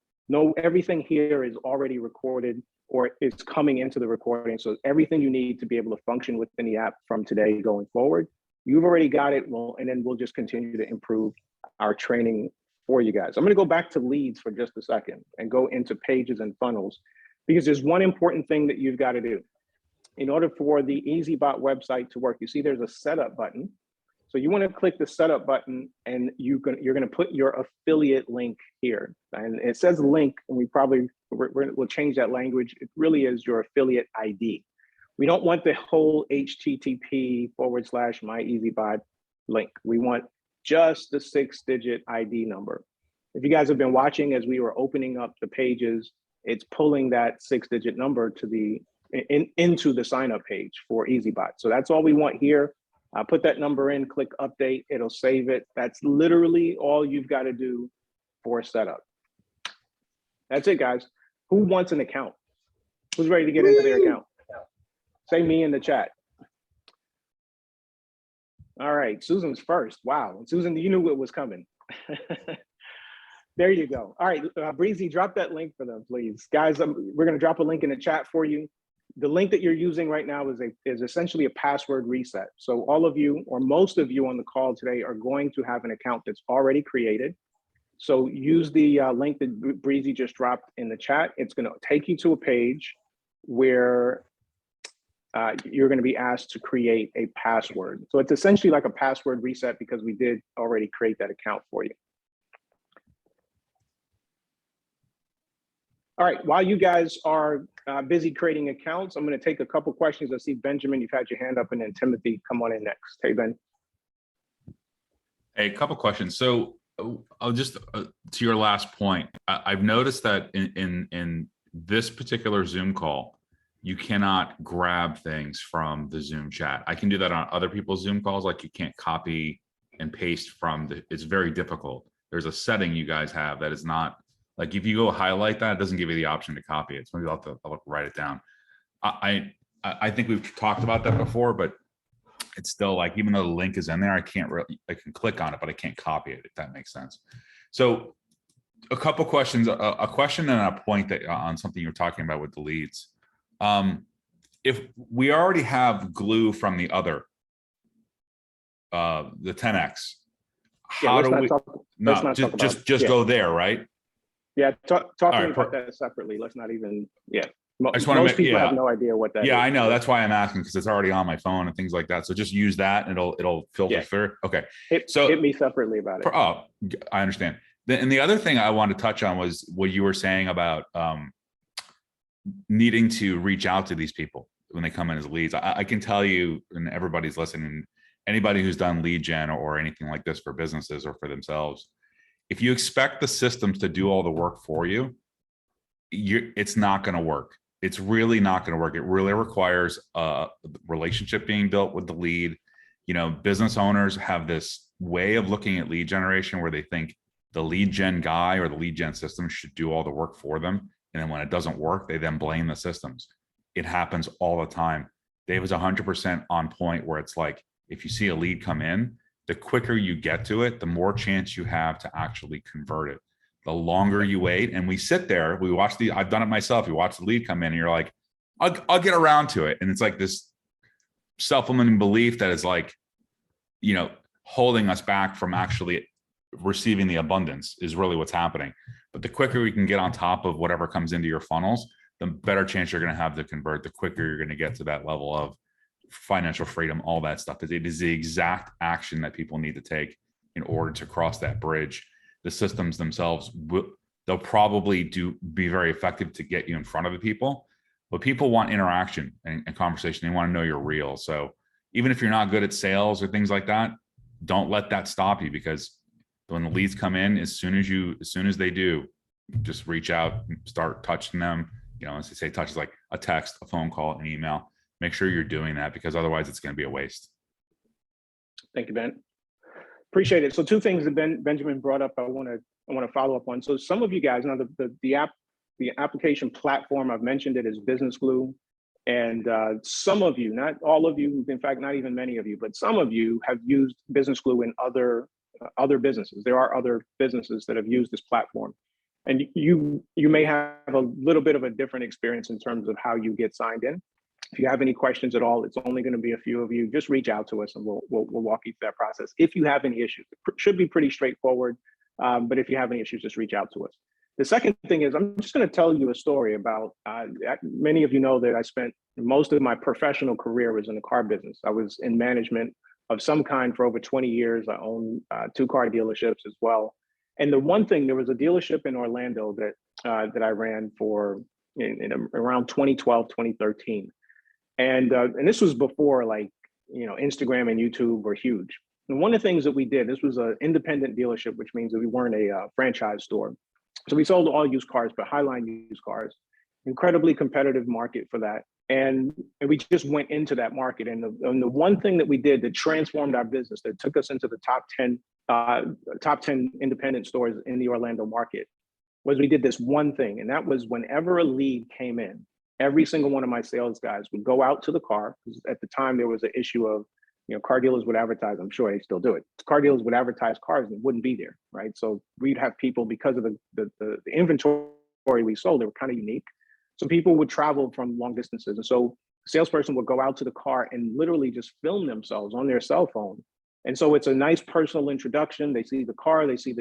everything here is already recorded or it's coming into the recording. So everything you need to be able to function within the app from today going forward, you've already got it. And then we'll just continue to improve our training for you guys. I'm going to go back to leads for just a second and go into pages and funnels, because there's one important thing that you've got to do. In order for the Eazybot website to work, you see there's a setup button. So you want to click the setup button, and you're going to put your affiliate link here. And it says link, and we'll change that language. It really is your affiliate ID. We don't want the whole http://my-Eazybot link. We want just the 6-digit ID number. If you guys have been watching as we were opening up the pages, it's pulling that 6-digit number to into the sign up page for Eazybot. So that's all we want here. Put that number in, click update, it'll save it. That's literally all you've got to do for setup. That's it, guys. Who wants an account? Who's ready to get into their account? Say me in the chat. All right, Susan's first. Wow, Susan, you knew what was coming. There you go. All right, Breezy, drop that link for them, please. Guys, we're gonna drop a link in the chat for you. The link that you're using right now is essentially a password reset. So all of you, or most of you on the call today, are going to have an account that's already created. So use the link that Breezy just dropped in the chat. It's gonna take you to a page where you're gonna be asked to create a password. So it's essentially like a password reset because we did already create that account for you. All right, while you guys are busy creating accounts, I'm gonna take a couple questions. I see Benjamin, you've had your hand up, and then Timothy, come on in next. Hey, Ben. Hey, a couple questions. So I'll just, to your last point, I've noticed that in this particular Zoom call, you cannot grab things from the Zoom chat. I can do that on other people's Zoom calls, like you can't copy and paste from it's very difficult. There's a setting you guys have that is not, like if you go highlight that, it doesn't give you the option to copy it. So maybe I'll have to write it down. I think we've talked about that before, but it's still like, even though the link is in there, I can click on it, but I can't copy it, if that makes sense. So a couple questions, a question and a point that on something you were talking about with the leads. If we already have glue from the other, the 10X, how do we, no, just go there, right? Yeah, talk to right, me about that separately. Let's not even, yeah. I just want to Most make, people have no idea what that is. Yeah, I know. That's why I'm asking, because it's already on my phone and things like that. So just use that and it'll filter through. Okay. So hit me separately about it. Oh, I understand. And the other thing I wanted to touch on was what you were saying about needing to reach out to these people when they come in as leads. I can tell you, and everybody's listening, anybody who's done lead gen or anything like this for businesses or for themselves, if you expect the systems to do all the work for you, it's not going to work. It's really not going to work. It really requires a relationship being built with the lead. You know, business owners have this way of looking at lead generation where they think the lead gen guy or the lead gen system should do all the work for them. And then when it doesn't work, they then blame the systems. It happens all the time. Dave is 100% on point where it's like, if you see a lead come in, the quicker you get to it, the more chance you have to actually convert it. The longer you wait, and we sit there, we watch I've done it myself. You watch the lead come in and you're like, I'll get around to it. And it's like this self-limiting belief that is like, you know, holding us back from actually receiving the abundance is really what's happening. But the quicker we can get on top of whatever comes into your funnels, the better chance you're going to have to convert, the quicker you're going to get to that level of financial freedom, all that stuff. It is the exact action that people need to take in order to cross that bridge. The systems themselves, they'll probably be very effective to get you in front of the people, but people want interaction and conversation. They want to know you're real. So even if you're not good at sales or things like that, don't let that stop you, because when the leads come in, as soon as they do, just reach out and start touching them. You know, as they say, touch is like a text, a phone call, an email. Make sure you're doing that, because otherwise it's going to be a waste. Thank you, Ben. Appreciate it. So two things that Benjamin brought up, I want to follow up on. So some of you guys, now the application platform, I've mentioned it as Business Glue, and some of you, not all of you, in fact, not even many of you, but some of you have used Business Glue in other businesses. There are other businesses that have used this platform, and you may have a little bit of a different experience in terms of how you get signed in. If you have any questions at all, it's only going to be a few of you. Just reach out to us and we'll walk you through that process. If you have any issues, it should be pretty straightforward. But if you have any issues, just reach out to us. The second thing is, I'm just going to tell you a story about, many of you know that I spent most of my professional career was in the car business. I was in management of some kind for over 20 years. I owned 2 car dealerships as well. And the one thing, there was a dealership in Orlando that I ran for in around 2012, 2013. And this was before, like, Instagram and YouTube were huge. And one of the things that we did, this was an independent dealership, which means that we weren't a franchise store. So we sold all used cars, but highline used cars, incredibly competitive market for that. And we just went into that market. And the one thing that we did that transformed our business, that took us into the top 10 independent stores in the Orlando market, was we did this one thing. And that was, whenever a lead came in, every single one of my sales guys would go out to the car. Because at the time there was an issue of, car dealers would advertise, I'm sure they still do it. Car dealers would advertise cars and it wouldn't be there, right? So we'd have people, because of the inventory we sold, they were kind of unique. So people would travel from long distances. And so a salesperson would go out to the car and literally just film themselves on their cell phone. And so it's a nice personal introduction. They see the car, they see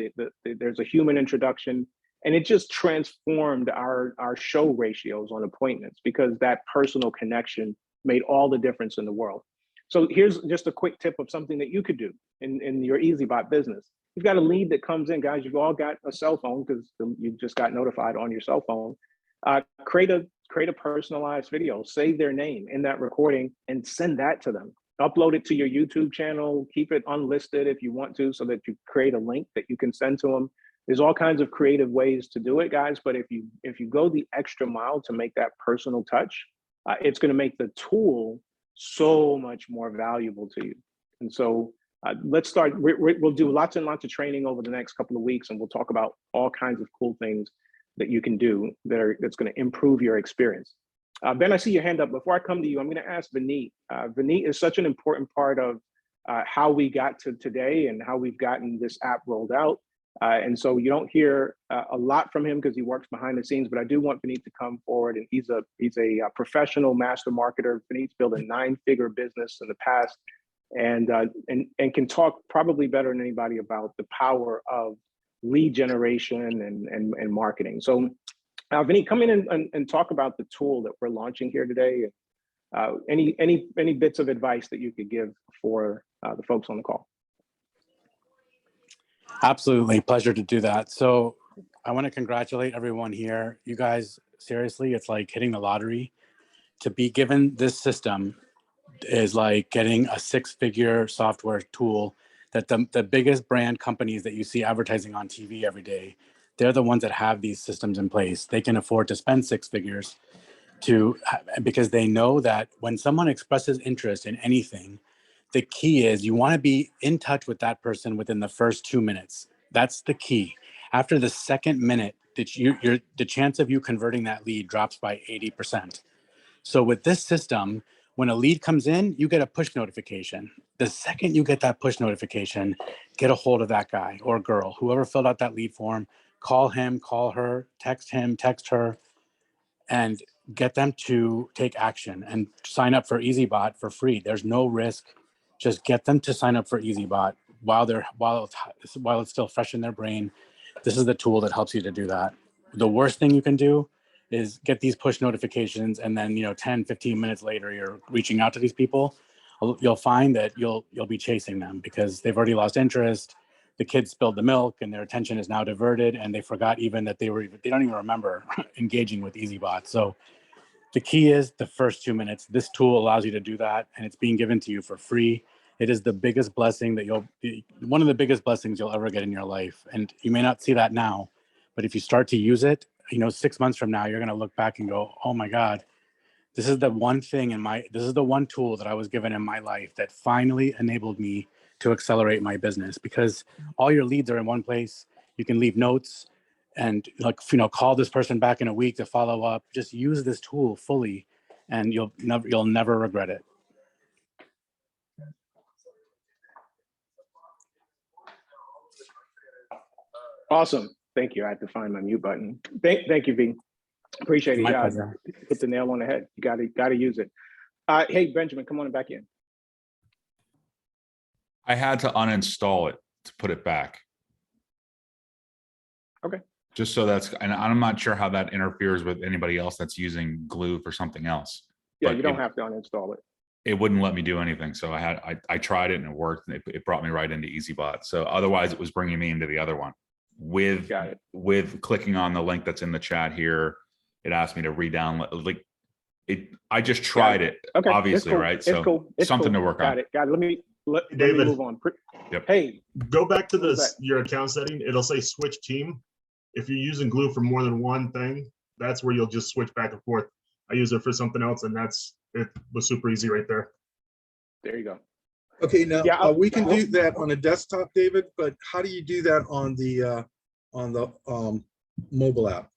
there's a human introduction. And it just transformed our show ratios on appointments, because that personal connection made all the difference in the world. So here's just a quick tip of something that you could do in your Eazybot business. You've got a lead that comes in, guys. You've all got a cell phone because you just got notified on your cell phone. Create a personalized video, save their name in that recording, and send that to them. Upload it to your YouTube channel, keep it unlisted if you want to, so that you create a link that you can send to them. There's all kinds of creative ways to do it, guys. But if you go the extra mile to make that personal touch, it's going to make the tool so much more valuable to you. And so let's start. We'll do lots and lots of training over the next couple of weeks, and we'll talk about all kinds of cool things that you can do that's going to improve your experience. Ben, I see your hand up. Before I come to you, I'm going to ask Vineet. Vineet is such an important part of how we got to today and how we've gotten this app rolled out. And so you don't hear a lot from him because he works behind the scenes, but I do want Vineet to come forward. And he's a professional master marketer. Vineet's built a 9-figure business in the past, and can talk probably better than anybody about the power of lead generation and marketing. So Vineet, come in and talk about the tool that we're launching here today. Any bits of advice that you could give for the folks on the call. Absolutely. Pleasure to do that. So I want to congratulate everyone here. You guys, seriously, it's like hitting the lottery. To be given this system is like getting a 6-figure software tool that the biggest brand companies that you see advertising on TV every day, they're the ones that have these systems in place. They can afford to spend 6 figures because they know that when someone expresses interest in anything, the key is you want to be in touch with that person within the first 2 minutes. That's the key. After the second minute, the chance of you converting that lead drops by 80%. So with this system, when a lead comes in, you get a push notification. The second you get that push notification, get a hold of that guy or girl, whoever filled out that lead form, call him, call her, text him, text her, and get them to take action and sign up for Eazybot for free. There's no risk. Just get them to sign up for Eazybot while it's still fresh in their brain. This is the tool that helps you to do that. The worst thing you can do is get these push notifications, and then 10, 15 minutes later, you're reaching out to these people. You'll find that you'll be chasing them because they've already lost interest. The kids spilled the milk and their attention is now diverted, and they forgot even that they don't even remember engaging with Eazybot. So the key is the first 2 minutes. This tool allows you to do that, and it's being given to you for free. It is the biggest blessing one of the biggest blessings you'll ever get in your life. And you may not see that now, but if you start to use it, 6 months from now, you're going to look back and go, oh my God, this is the one tool that I was given in my life that finally enabled me to accelerate my business, because all your leads are in one place. You can leave notes and call this person back in a week to follow up. Just use this tool fully and you'll never regret it. Awesome. Thank you. I had to find my mute button. Thank you, V. Appreciate it. My Yeah, pleasure. hit the nail on the head. You got to use it. Hey, Benjamin, come on back in. I had to uninstall it to put it back. Okay. Just so and I'm not sure how that interferes with anybody else that's using Glue for something else. Yeah, but you don't have to uninstall it. It wouldn't let me do anything. So I tried it and it worked. And it brought me right into Eazybot. So otherwise it was bringing me into the other one. With clicking on the link that's in the chat here, it asked me to re-download. Like, I just tried it, Okay, it's obviously, cool. right? It's So cool. It's something cool. to work Got on. it. Got it. Let me David. move on. Yep. Hey, Go back to What was this that? your account setting. It'll say switch team. If you're using Glue for more than one thing, that's where you'll just switch back and forth. I use it for something else, and it was super easy right there. there you go. Okay, now Yeah, we can do that on a desktop, David, but how do you do that on the mobile app?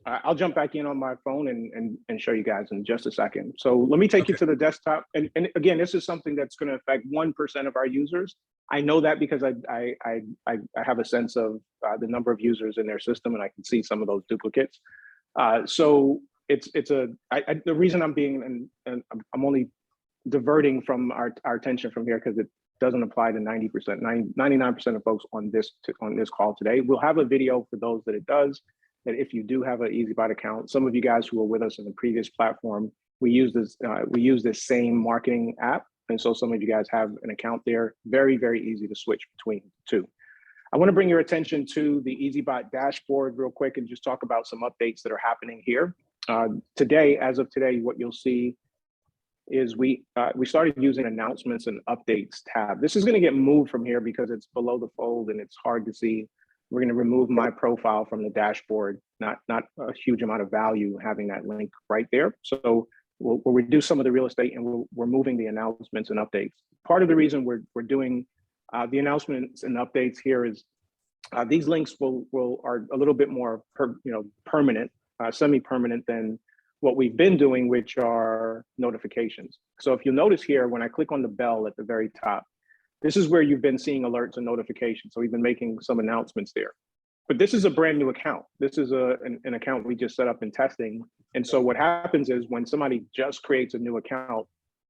I'll jump back in on my phone and show you guys in just a second. So let me take you to the desktop. And again, this is something that's going to affect 1% of our users. I know that because I have a sense of the number of users in their system, and I can see some of those duplicates. So the reason I'm being, and I'm only diverting from our attention from here because it doesn't apply to 99% of folks on this call today. We'll have a video for those that it does. That if you do have an Eazybot account, some of you guys who were with us in the previous platform, we use this same marketing app. And so some of you guys have an account there. Very, very easy to switch between the two. I want to bring your attention to the Eazybot dashboard real quick and just talk about some updates that are happening here. Today, as of today, what you'll see is we started using announcements and updates tab. This is going to get moved from here because it's below the fold and it's hard to see. We're going to remove my profile from the dashboard, not a huge amount of value having that link right there. So we'll reduce some of the real estate and we're moving the announcements and updates. Part of the reason we're doing the announcements and updates here is these links are a little bit more permanent, semi-permanent than what we've been doing, which are notifications. So if you notice here, when I click on the bell at the very top, this is where you've been seeing alerts and notifications. So we've been making some announcements there. But this is a brand new account. This is an account we just set up in testing. And so what happens is when somebody just creates a new account,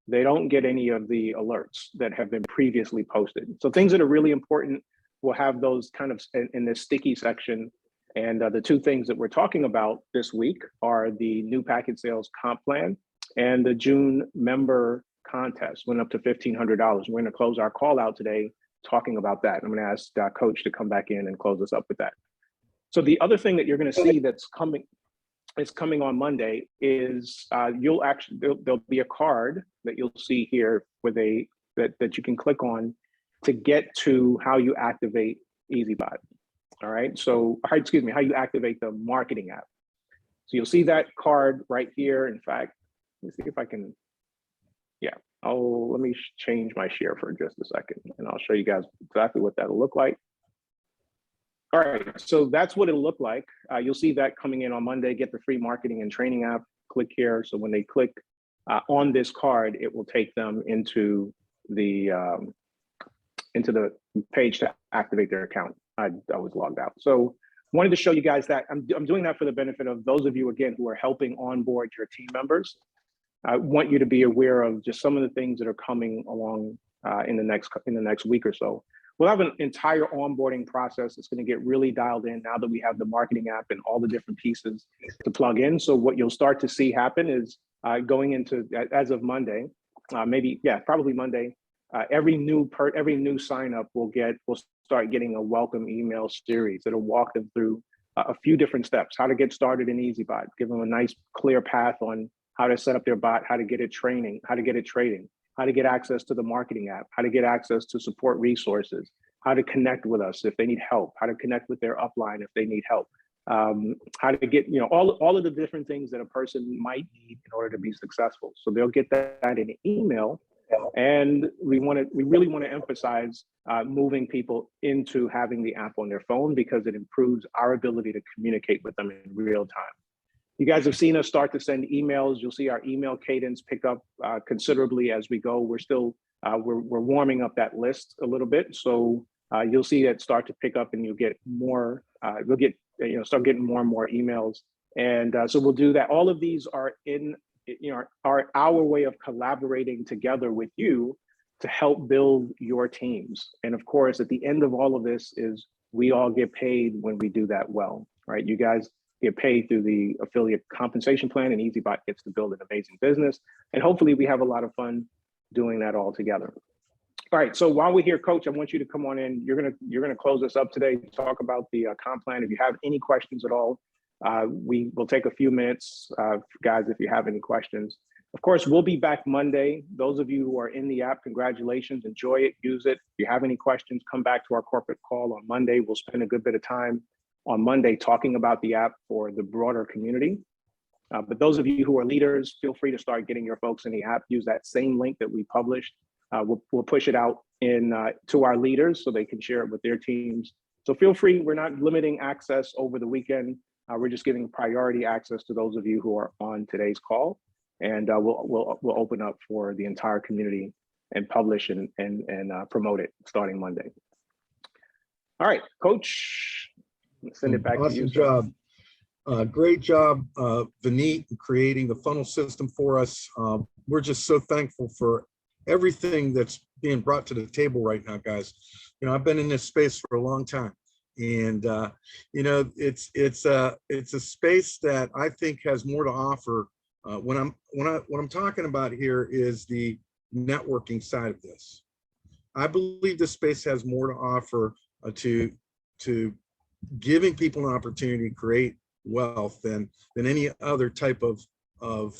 they don't get any of the alerts that have been previously posted. So things that are really important, we'll have those kind of in this sticky section. And the two things that we're talking about this week are the new package sales comp plan and the June member contest went up to $1,500. We're going to close our call out today talking about that. I'm going to ask Coach to come back in and close us up with that. So the other thing that you're going to see that's coming on Monday is there'll be a card that you'll see here with that you can click on to get to how you activate Eazybot. All right. So excuse me, how you activate the marketing app. So you'll see that card right here. In fact, let me see if I can. Yeah. Let me change my share for just a second and I'll show you guys exactly what that'll look like. All right, so that's what it'll look like. You'll see that coming in on Monday, get the free marketing and training app, click here. So when they click on this card, it will take them into the page to activate their account. I was logged out. So wanted to show you guys that. I'm doing that for the benefit of those of you, again, who are helping onboard your team members. I want you to be aware of just some of the things that are coming along in the next week or so. We'll have an entire onboarding process that's going to get really dialed in now that we have the marketing app and all the different pieces to plug in. So what you'll start to see happen is going into, as of Monday, probably Monday, every new sign up will start getting a welcome email series that'll walk them through a few different steps, how to get started in Eazybot, give them a nice clear path on how to set up their bot, how to get it trading, how to get access to the marketing app, how to get access to support resources, how to connect with us if they need help, how to connect with their upline if they need help, how to get, all of the different things that a person might need in order to be successful. So they'll get that in an email. And we really want to emphasize moving people into having the app on their phone because it improves our ability to communicate with them in real time. You guys have seen us start to send emails. You'll see our email cadence pick up considerably as we go. We're still, we're warming up that list a little bit. So you'll see it start to pick up and you'll get more, start getting more and more emails. And so we'll do that. All of these are are our way of collaborating together with you to help build your teams. And of course, at the end of all of this is we all get paid when we do that well, right? You guys get paid through the affiliate compensation plan, and Eazybot gets to build an amazing business. And hopefully we have a lot of fun doing that all together. All right, so while we're here, Coach, I want you to come on in. You're gonna close us up today, talk about the comp plan. If you have any questions at all, We will take a few minutes, guys, if you have any questions. Of course, we'll be back Monday. Those of you who are in the app, congratulations, enjoy it, use it. If you have any questions, come back to our corporate call on Monday. We'll spend a good bit of time on Monday talking about the app for the broader community. But those of you who are leaders, feel free to start getting your folks in the app. Use that same link that we published. We'll push it out to our leaders so they can share it with their teams. So feel free, we're not limiting access over the weekend. We're just giving priority access to those of you who are on today's call. And we'll open up for the entire community and publish and promote it starting Monday. All right, Coach, send it back to you. Awesome job. Great job, Vineet, in creating the funnel system for us. We're just so thankful for everything that's being brought to the table right now, guys. You know, I've been in this space for a long time, and you know, it's a space that I think has more to offer. What I'm talking about here is the networking side of this. I believe this space has more to offer to giving people an opportunity to create wealth than any other type of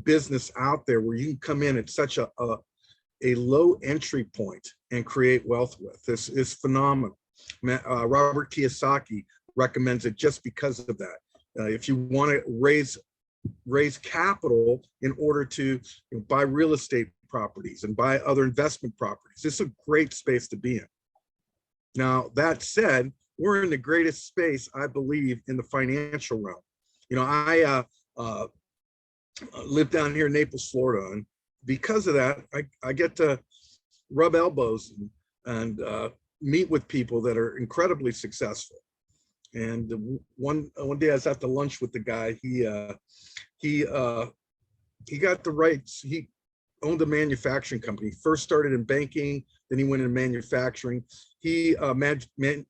business out there, where you can come in at such a low entry point and create wealth with. This is phenomenal. Robert Kiyosaki recommends it just because of that. If you want to raise capital in order to buy real estate properties and buy other investment properties, this is a great space to be in. Now, that said, we're in the greatest space, I believe, in the financial realm. You know, I live down here in Naples, Florida, and because of that, I get to rub elbows and meet with people that are incredibly successful. And one day I was at the lunch with the guy. He got the rights. He owned a manufacturing company. First started in banking, then he went into manufacturing. He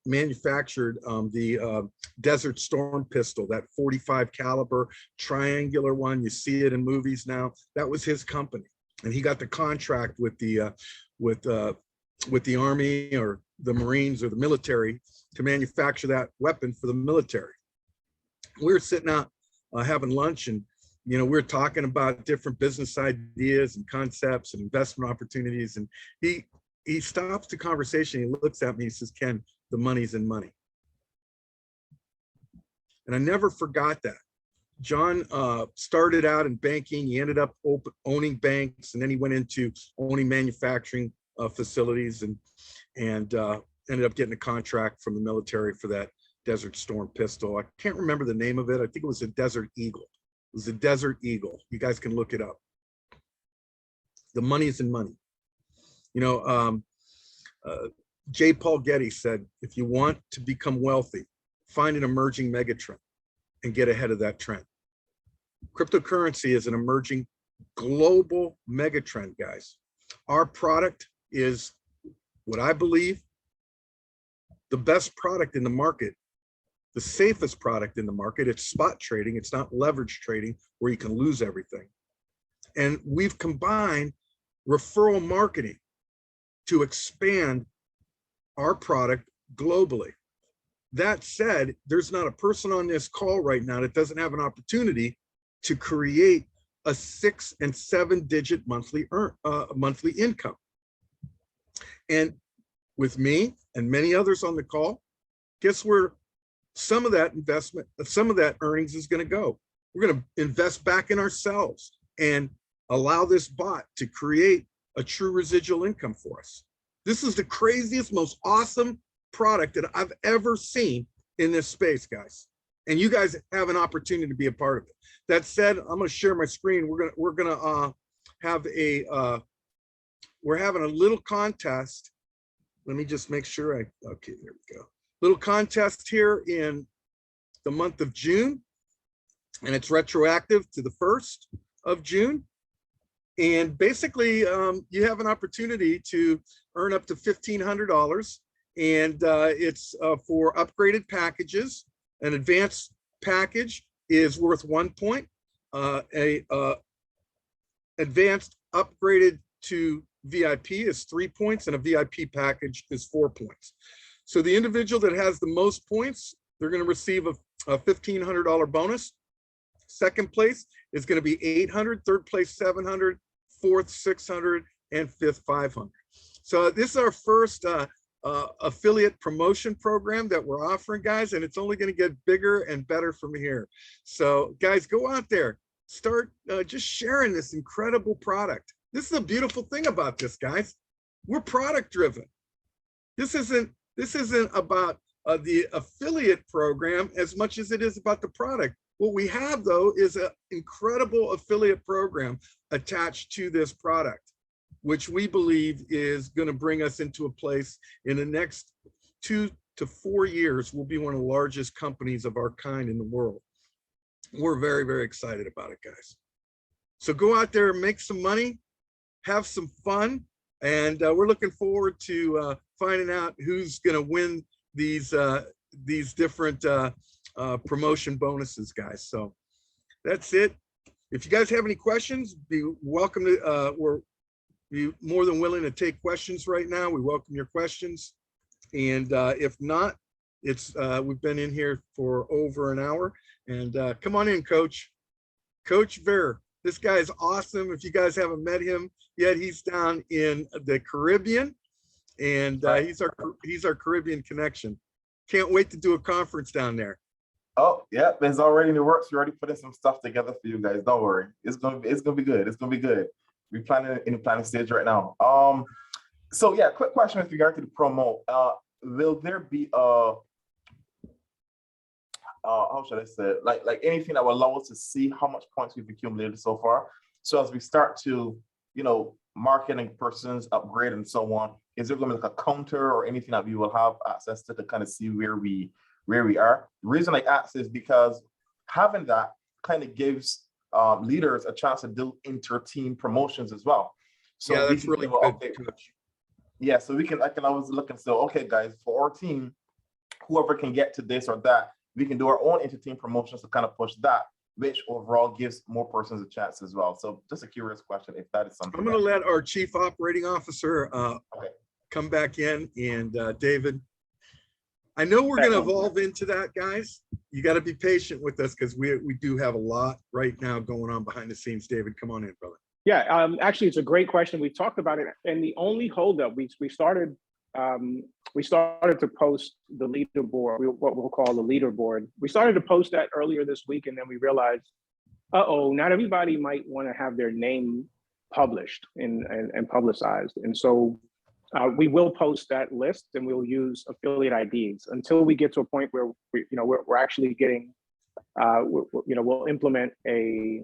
manufactured the Desert Storm pistol, that 45 caliber triangular one. You see it in movies now. That was his company, and he got the contract with the Army or the Marines or the military to manufacture that weapon for the military. We were sitting out having lunch, and you know, we're talking about different business ideas and concepts and investment opportunities. And he stops the conversation. He looks at me. He says, "Ken, the money's in money." And I never forgot that. John started out in banking. He ended up owning banks, and then he went into owning manufacturing facilities, and ended up getting a contract from the military for that Desert Storm pistol. I can't remember the name of it. I think it was a Desert Eagle. It was a Desert Eagle. You guys can look it up. The money is in money. You know, J. Paul Getty said, if you want to become wealthy, find an emerging megatrend and get ahead of that trend. Cryptocurrency is an emerging global megatrend, guys. Our product is, what I believe, the best product in the market, the safest product in the market. It's spot trading. It's not leverage trading where you can lose everything. And we've combined referral marketing to expand our product globally. That said, there's not a person on this call right now that doesn't have an opportunity to create a 6- and 7-digit monthly income. And with me and many others on the call, guess where some of that investment, some of that earnings is going to go? We're going to invest back in ourselves and allow this bot to create a true residual income for us. This is the craziest, most awesome product that I've ever seen in this space, guys. And you guys have an opportunity to be a part of it. That said, I'm going to share my screen. We're gonna have we're having a little contest. Let me just make sure okay, there we go. Little contest here in the month of June, and it's retroactive to the 1st of June. And basically, you have an opportunity to earn up to $1,500, and it's for upgraded packages. An advanced package is worth 1 point. Advanced upgraded to VIP is 3 points, and a VIP package is 4 points. So the individual that has the most points, they're going to receive a a $1,500 bonus. Second place is going to be 800, third place 700, fourth 600, and fifth 500. So this is our first affiliate promotion program that we're offering, guys, and it's only going to get bigger and better from here. So guys, go out there, start just sharing this incredible product. This is a beautiful thing about this, guys. We're product driven. This isn't about the affiliate program as much as it is about the product. What we have, though, is an incredible affiliate program attached to this product, which we believe is going to bring us into a place in the next 2 to 4 years. We'll be one of the largest companies of our kind in the world. We're very, very excited about it, guys. So go out there, make some money, have some fun, and we're looking forward to finding out who's going to win these different promotion bonuses, guys. So that's it. If you guys have any questions, be welcome to we're more than willing to take questions right now. We welcome your questions. And if not, it's we've been in here for over an hour. And come on in, Coach Ver. This guy is awesome. If you guys haven't met him yet, he's down in the Caribbean, and he's our Caribbean connection. Can't wait to do a conference down there. Oh, yeah, it's already in the works. We're already putting some stuff together for you guys. Don't worry. It's gonna be good. It's gonna be good. We're planning in the planning stage right now. So yeah, quick question with regard to the promo. Will there be how should I say it? Like anything that will allow us to see how much points we've accumulated so far? So as we start to, marketing persons upgrade and so on, is there going to be like a counter or anything that we will have access to kind of see where we are? The reason I ask is because having that kind of gives leaders a chance to do inter-team promotions as well. So yeah, that's really good. Okay, yeah, so I can always look and say, okay, guys, for our team, whoever can get to this or that, we can do our own inter-team promotions to kind of push that, which overall gives more persons a chance as well. So just a curious question, if that is something. I'm going to let our Chief Operating Officer come back in. And David, I know we're going to evolve into that, guys. You got to be patient with us because we do have a lot right now going on behind the scenes. David, come on in, brother. Yeah, actually, it's a great question. We talked about it, and the only holdup we started to post the leaderboard, what we'll call the leaderboard. We started to post that earlier this week, and then we realized, not everybody might want to have their name published and publicized, and so we will post that list, and we'll use affiliate IDs until we get to a point where we're actually getting, we'll implement a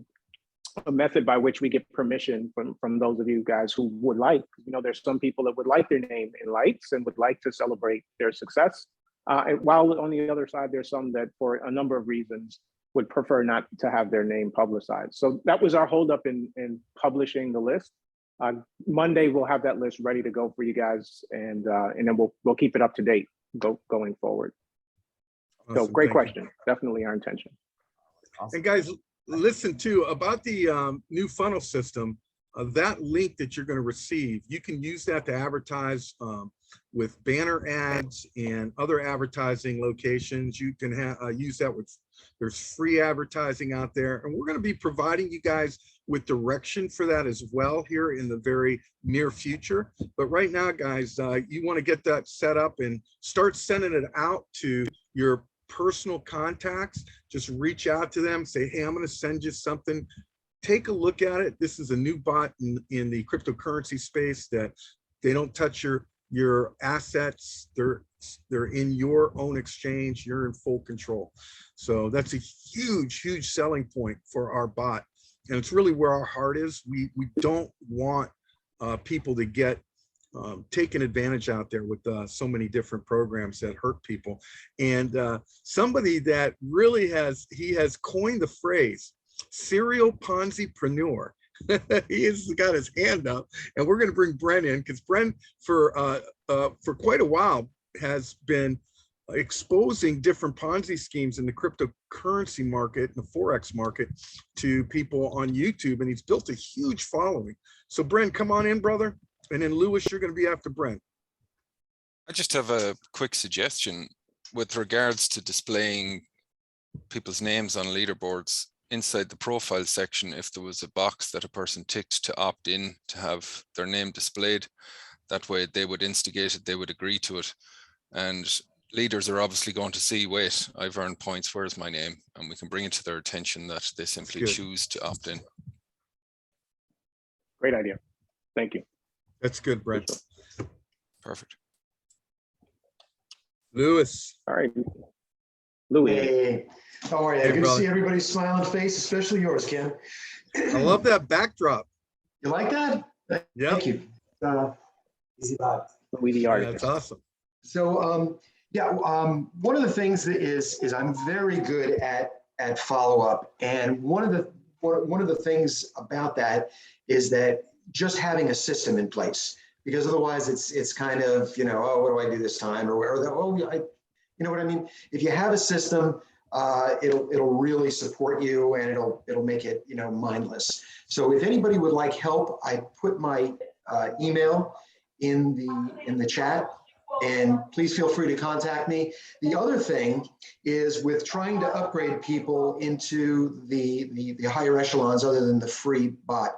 method by which we get permission from those of you guys who would like, there's some people that would like their name in lights and would like to celebrate their success. And while on the other side, there's some that for a number of reasons would prefer not to have their name publicized. So that was our holdup in publishing the list. Monday, we'll have that list ready to go for you guys, and then we'll keep it up to date going forward. Awesome. So great question. Definitely our intention. Awesome. And guys, listen too about the new funnel system. That link that you're going to receive, you can use that to advertise with banner ads and other advertising locations. You can use that with, there's free advertising out there, and we're going to be providing you guys with direction for that as well here in the very near future. But right now, guys, you want to get that set up and start sending it out to your personal contacts. Just reach out to them, say, hey, I'm going to send you something. Take a look at it. This is a new bot in the cryptocurrency space that they don't touch your assets. They're in your own exchange. You're in full control. So that's a huge selling point for our bot. And it's really where our heart is. We don't want people to get taken advantage out there with so many different programs that hurt people. And somebody that really has coined the phrase serial Ponzi-preneur. He has got his hand up, and we're going to bring Brent in because Brent for quite a while has been exposing different Ponzi schemes in the cryptocurrency market, the Forex market, to people on YouTube, and he's built a huge following. So Brent, come on in, brother. And then Lewis, you're going to be after Brent. I just have a quick suggestion with regards to displaying people's names on leaderboards inside the profile section. If there was a box that a person ticked to opt in to have their name displayed, that way they would instigate it, they would agree to it. And leaders are obviously going to see, wait, I've earned points, where's my name? And we can bring it to their attention that they simply Good. choose to opt in. Great idea. Thank you. That's good, Brent. Perfect. Lewis. All right. Louis. Hey, how are you? Hey, Good brother. to see everybody's smiling face, especially yours, Ken. I love that backdrop. You like that? Yeah, Thank you. Eazybot. Louis the yeah, artist. that's awesome. So, one of the things that is I'm very good at follow up, and one of the things about that is that just having a system in place, because otherwise it's kind of, oh, what do I do this time, or that, oh, you know what I mean? If you have a system, it'll really support you, and it'll make it mindless. So if anybody would like help, I put my email in the chat, and please feel free to contact me. The other thing is with trying to upgrade people into the higher echelons other than the free bot.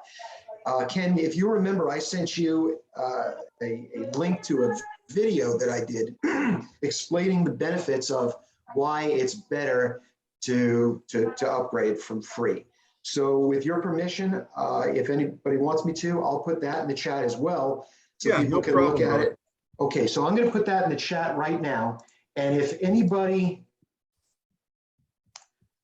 Ken, if you remember, I sent you a link to a video that I did explaining the benefits of why it's better to upgrade from free. So with your permission, if anybody wants me to, I'll put that in the chat as well, so Yeah, people no can problem, look at brother. it. Okay, so I'm going to put that in the chat right now. And if anybody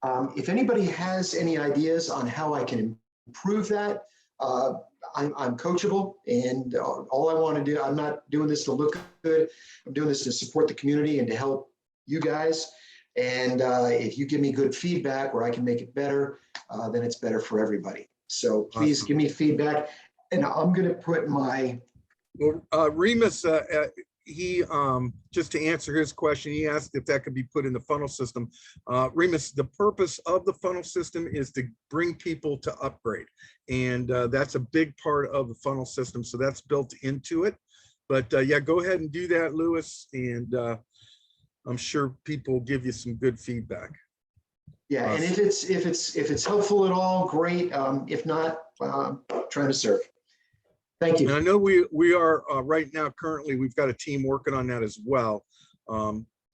has any ideas on how I can improve that, I'm coachable, and all I want to do, I'm not doing this to look good. I'm doing this to support the community and to help you guys. And if you give me good feedback where I can make it better, then it's better for everybody. So please Awesome. give me feedback. And I'm going to put my, Well, Remus, he just to answer his question, he asked if that could be put in the funnel system. Remus, the purpose of the funnel system is to bring people to upgrade, and that's a big part of the funnel system. So that's built into it. But yeah, go ahead and do that, Lewis, and I'm sure people will give you some good feedback. yeah. And if it's helpful at all, great. If not, trying to serve. Thank you. And I know we are right now, currently, we've got a team working on that as well,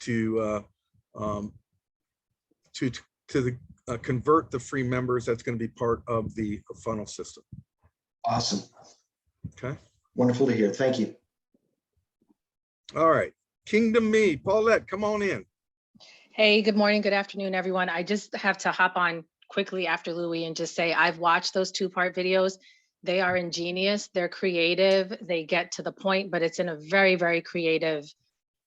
to convert the free members. That's going to be part of the funnel system. Awesome. Okay. Wonderful to hear. Thank you. All right. Kingdom Me, Paulette, come on in. Hey, good morning, good afternoon, everyone. I just have to hop on quickly after Louis and just say I've watched those 2-part videos. They are ingenious, they're creative, they get to the point, but it's in a very, very creative,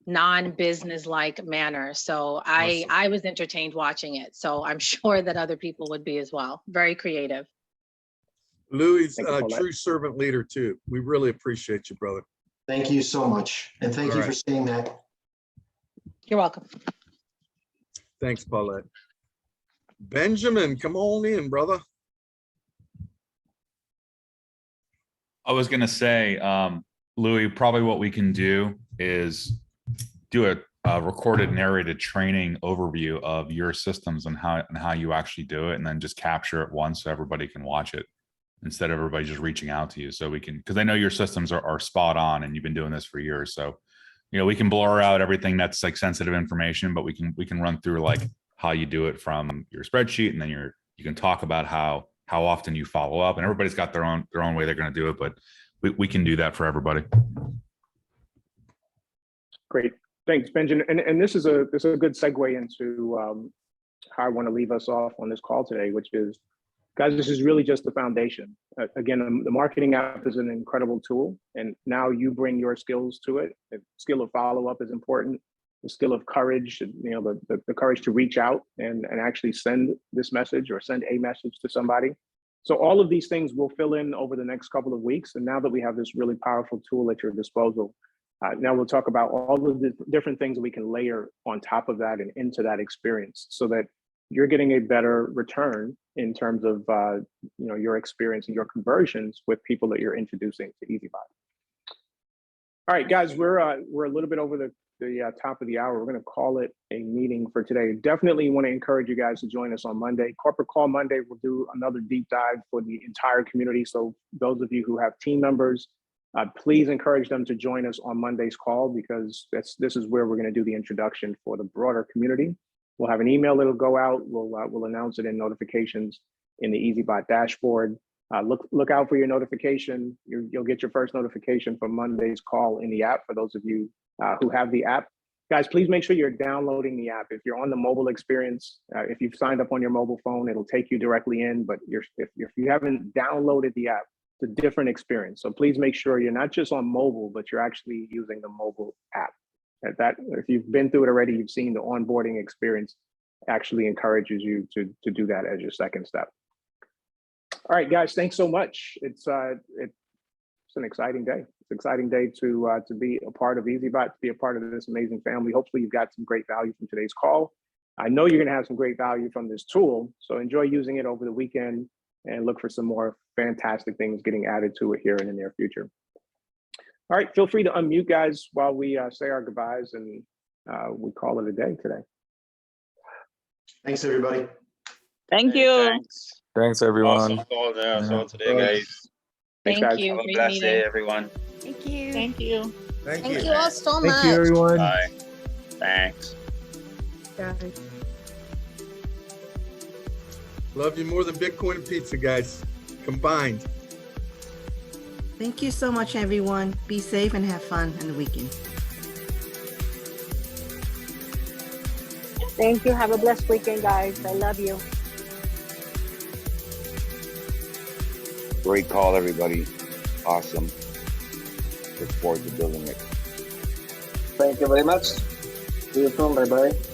non-business-like manner. So Awesome. I was entertained watching it. So I'm sure that other people would be as well. Very creative. Louis, Thank you, Paulette. true servant leader too. We really appreciate you, brother. Thank you so much. And thank All you for right. saying that. You're welcome. Thanks, Paulette. Benjamin, come on in, brother. I was gonna say, Louis, probably what we can do is do a recorded narrated training overview of your systems and how you actually do it, and then just capture it once so everybody can watch it instead of everybody just reaching out to you. So we can, because I know your systems are spot on and you've been doing this for years. So, we can blur out everything that's like sensitive information, but we can run through like how you do it from your spreadsheet, and then you can talk about how often you follow up, and everybody's got their own way they're going to do it, but we can do that for everybody. Great. Thanks, Benjamin. And this is a good segue into how I want to leave us off on this call today, which is, guys, this is really just the foundation. Again, the marketing app is an incredible tool, and now you bring your skills to it. The skill of follow-up is important. The skill of courage, the courage to reach out and actually send this message or send a message to somebody. So all of these things will fill in over the next couple of weeks. And now that we have this really powerful tool at your disposal, now we'll talk about all of the different things that we can layer on top of that and into that experience, so that you're getting a better return in terms of your experience and your conversions with people that you're introducing to Eazybot. All right, guys, we're a little bit over the the top of the hour. We're going to call it a meeting for today. Definitely want to encourage you guys to join us on Monday. Corporate Call Monday, we'll do another deep dive for the entire community. So those of you who have team members, please encourage them to join us on Monday's call, because this is where we're going to do the introduction for the broader community. We'll have an email that'll go out. We'll announce it in notifications in the Eazybot dashboard. Look out for your notification. You'll get your first notification for Monday's call in the app for those of you who have the app. Guys, please make sure you're downloading the app. If you're on the mobile experience, if you've signed up on your mobile phone, it'll take you directly in. But if you haven't downloaded the app, it's a different experience. So please make sure you're not just on mobile, but you're actually using the mobile app. If you've been through it already, you've seen the onboarding experience actually encourages you to do that as your second step. All right, guys, thanks so much. It's an exciting day. It's an exciting day to be a part of Eazybot, to be a part of this amazing family. Hopefully you've got some great value from today's call. I know you're gonna have some great value from this tool, so enjoy using it over the weekend and look for some more fantastic things getting added to it here in the near future. All right, feel free to unmute, guys, while we say our goodbyes, and we call it a day today. Thanks, everybody. Thank you. Thanks, everyone. Awesome call there. Yeah. So today, guys. Thanks, Thank guys. you. Have a Great blessed day, meeting. everyone. Thank you. Thank you. Thank Thank you. you all so much. Thank you, everyone. Bye. Thanks. Love you more than Bitcoin and pizza, guys, combined. Thank you so much, everyone. Be safe and have fun on the weekend. Thank you. Have a blessed weekend, guys. I love you. Great call, everybody. Awesome. Look forward to building it. Thank you very much. See you soon. Bye-bye.